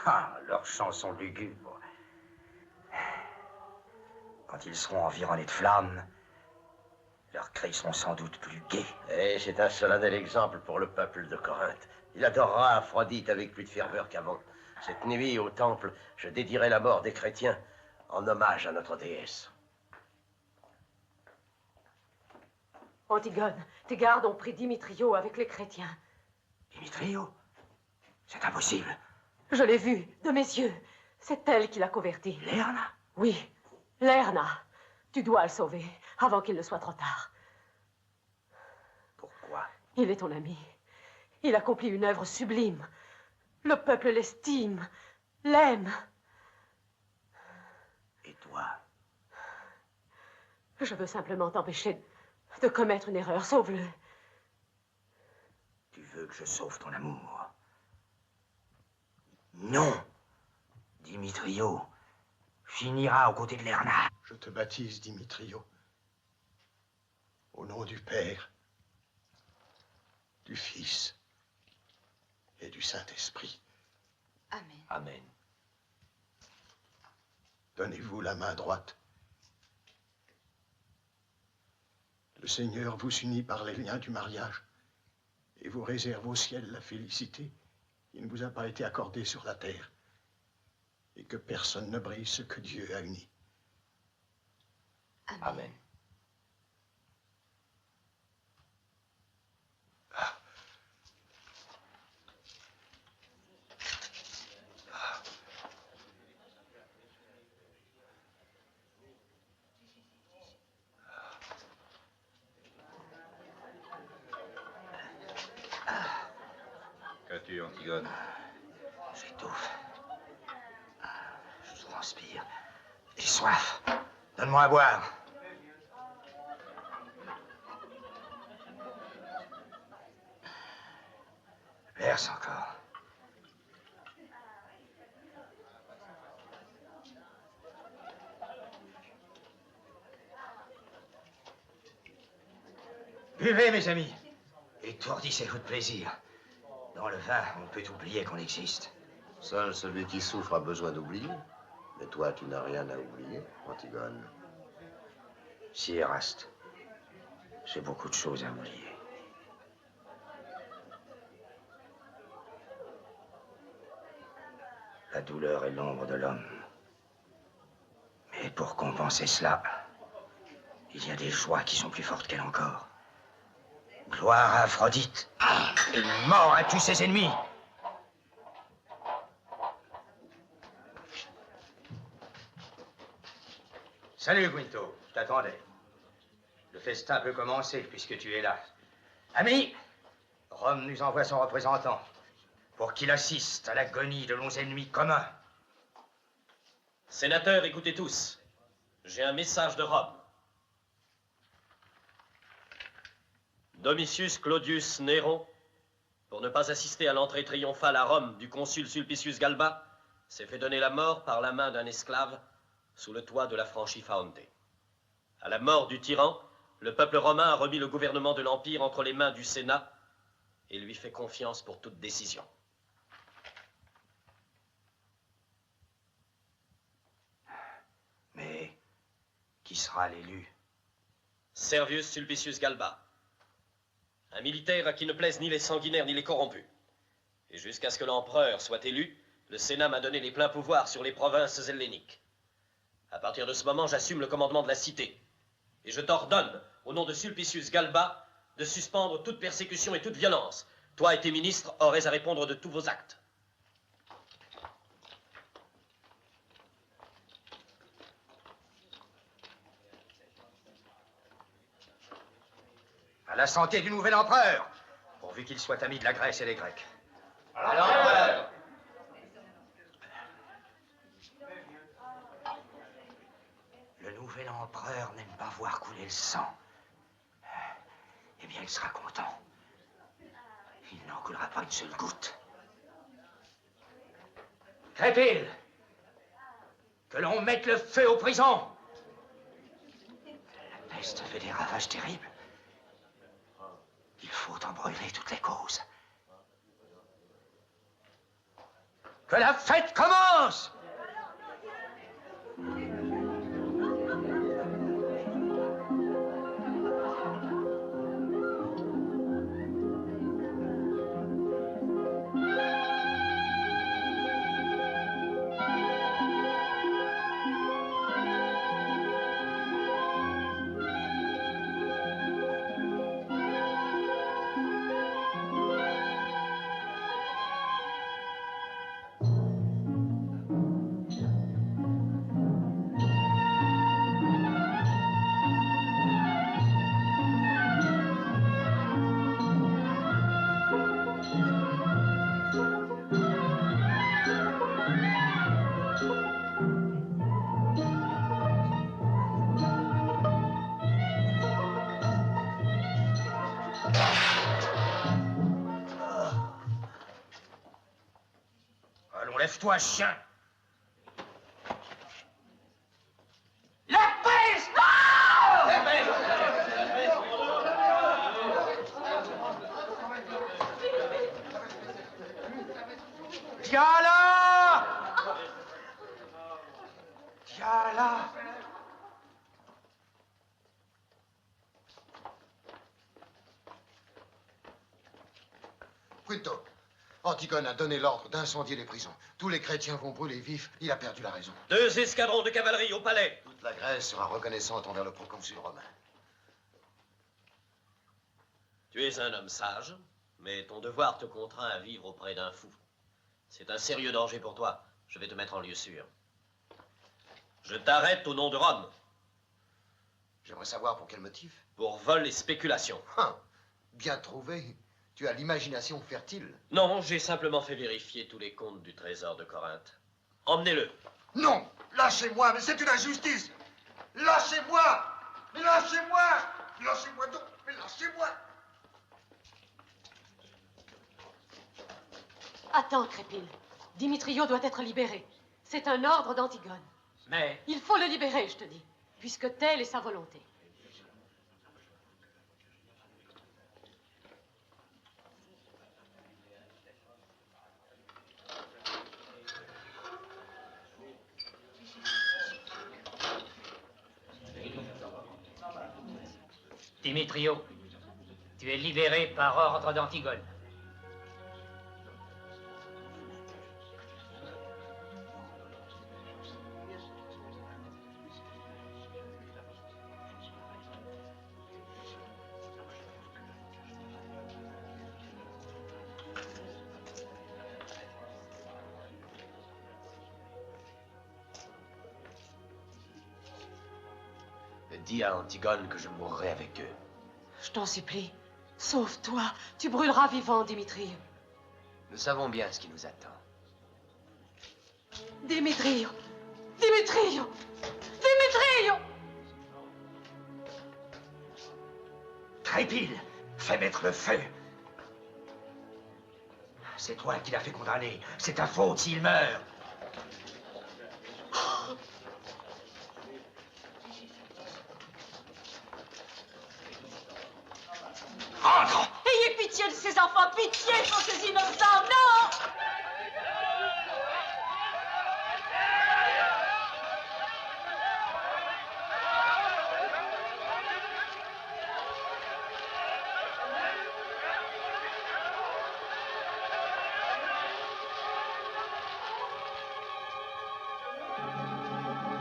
B: Ah, leurs chansons lugubres. Quand ils seront environnés de flammes, leurs cris seront sans doute plus gais.
S: Et c'est un solennel exemple pour le peuple de Corinthe. Il adorera Aphrodite avec plus de ferveur qu'avant. Cette nuit, au temple, je dédierai la mort des chrétiens en hommage à notre déesse.
K: Antigone, tes gardes ont pris Dimitrio avec les chrétiens.
B: Dimitrio? C'est impossible.
K: Je l'ai vu, de mes yeux. C'est elle qui l'a converti.
B: Lerna?
K: Oui, Lerna. Tu dois le sauver, avant qu'il ne soit trop tard.
B: Pourquoi?
K: Il est ton ami. Il accomplit une œuvre sublime. Le peuple l'estime, l'aime.
B: Et toi?
K: Je veux simplement t'empêcher de commettre une erreur. Sauve-le.
B: Tu veux que je sauve ton amour? Non. Dimitrio finira aux côtés de Lerna.
L: Je te baptise, Dimitrio, au nom du Père, du Fils et du Saint-Esprit.
N: Amen.
M: Amen.
L: Donnez-vous la main droite. Le Seigneur vous unit par les liens du mariage et vous réserve au ciel la félicité qui ne vous a pas été accordée sur la terre, et que personne ne brise ce que Dieu a uni.
N: Amen.
M: Amen.
R: Qu'as-tu, Antigone?
B: J'étouffe. Je transpire. J'ai soif. Donne-moi à boire. Verse encore. Buvez, mes amis. Étourdissez-vous de plaisir. Dans le vin, on peut oublier qu'on existe.
G: Seul celui qui souffre a besoin d'oublier. Mais toi, tu n'as rien à oublier, Antigone.
B: Si, Eraste, j'ai beaucoup de choses à oublier. La douleur est l'ombre de l'homme. Mais pour compenser cela, il y a des joies qui sont plus fortes qu'elle encore. Gloire à Aphrodite. Et mort à tous ses ennemis. Salut, Quinto. Je t'attendais. Le festin peut commencer puisque tu es là. Ami, Rome nous envoie son représentant pour qu'il assiste à l'agonie de nos ennemis communs.
E: Sénateurs, écoutez tous. J'ai un message de Rome. Domitius Claudius Néron, pour ne pas assister à l'entrée triomphale à Rome du consul Sulpicius Galba, s'est fait donner la mort par la main d'un esclave sous le toit de la Franchifaonte. À la mort du tyran, le peuple romain a remis le gouvernement de l'Empire entre les mains du Sénat et lui fait confiance pour toute décision.
B: Mais qui sera l'élu?
E: Servius Sulpicius Galba. Un militaire à qui ne plaisent ni les sanguinaires ni les corrompus. Et jusqu'à ce que l'empereur soit élu, le Sénat m'a donné les pleins pouvoirs sur les provinces helléniques. À partir de ce moment, j'assume le commandement de la cité. Et je t'ordonne, au nom de Sulpicius Galba, de suspendre toute persécution et toute violence. Toi et tes ministres aurez à répondre de tous vos actes.
B: À la santé du nouvel empereur, pourvu qu'il soit ami de la Grèce et des Grecs.
E: À l'empereur!
B: Le nouvel empereur n'aime pas voir couler le sang. Eh bien, il sera content. Il n'en coulera pas une seule goutte. Crépile, que l'on mette le feu aux prisons. La peste fait des ravages terribles. Il faut en brûler toutes les causes. Que la fête commence! Allons, lève-toi, chien. La peste! Non! Viens là! Viens là!
G: Quinto, Antigone a donné l'ordre d'incendier les prisons. Tous les chrétiens vont brûler vifs. Il a perdu la raison.
E: 2 escadrons de cavalerie au palais.
G: Toute la Grèce sera reconnaissante envers le proconsul romain.
E: Tu es un homme sage, mais ton devoir te contraint à vivre auprès d'un fou. C'est un sérieux danger pour toi. Je vais te mettre en lieu sûr. Je t'arrête au nom de Rome.
G: J'aimerais savoir pour quel motif.
E: Pour vol et spéculation.
G: Ah, bien trouvé. Tu as l'imagination fertile.
E: Non, j'ai simplement fait vérifier tous les comptes du trésor de Corinthe. Emmenez-le.
G: Non, lâchez-moi, mais c'est une injustice. Lâchez-moi. Mais lâchez-moi. Lâchez-moi donc, mais lâchez-moi.
K: Attends, Crépile. Dimitrio doit être libéré. C'est un ordre d'Antigone.
J: Mais...
K: Il faut le libérer, je te dis, puisque telle est sa volonté.
J: Dimitrio, tu es libéré par ordre d'Antigone.
M: Dis à Antigone que je mourrai avec eux.
K: Je t'en supplie, sauve-toi. Tu brûleras vivant, Dimitrio.
M: Nous savons bien ce qui nous attend.
K: Dimitrio! Dimitrio! Dimitrio!
B: Crépile, fais mettre le feu. C'est toi qui l'as fait condamner. C'est ta faute s'il meurt. Entre!
K: Ayez pitié de ces enfants, pitié pour ces innocents, non!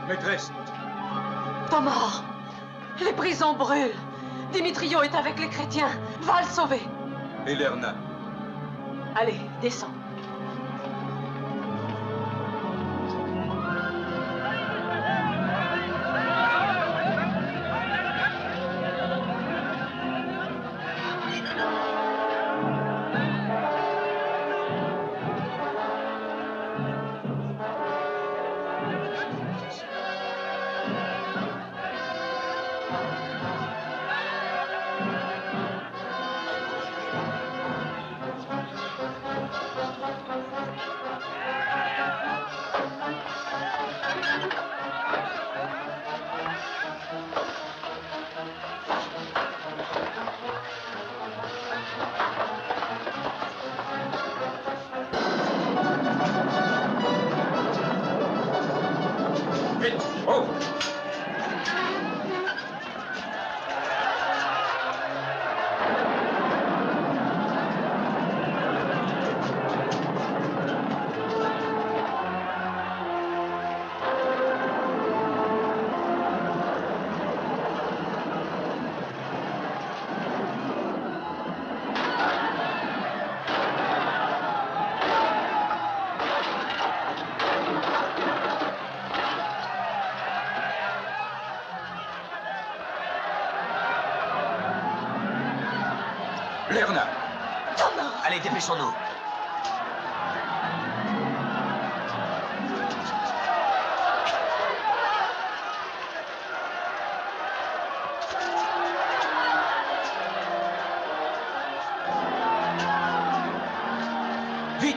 R: Maîtresse!
K: Thomas! Les prisons brûlent! Dimitrio est avec les chrétiens. Va le sauver.
R: Et Lerna?
K: Allez, descends.
R: Lerna!
M: Allez, dépêchons-nous.
R: Vite!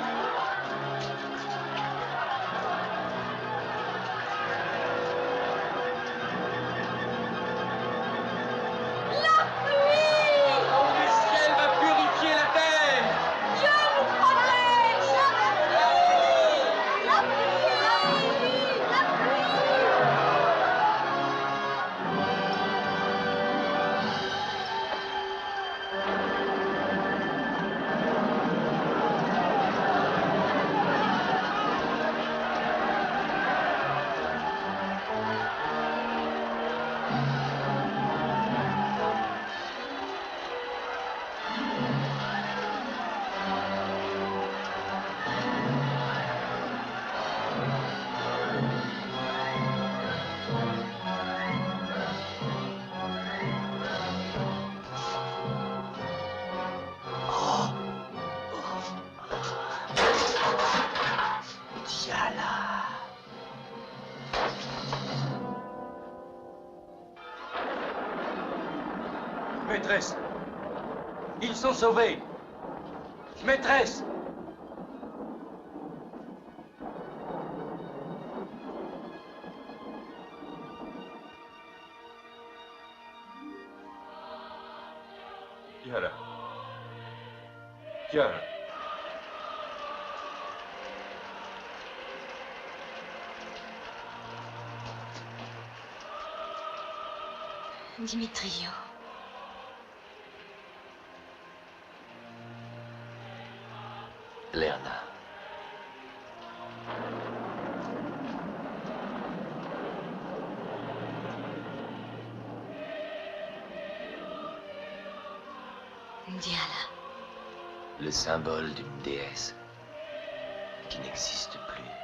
R: Maîtresse! Ils sont sauvés! Maîtresse! Chiara. Chiara.
N: Dimitrio.
M: Léana.
N: Diana.
M: Le symbole d'une déesse qui n'existe plus.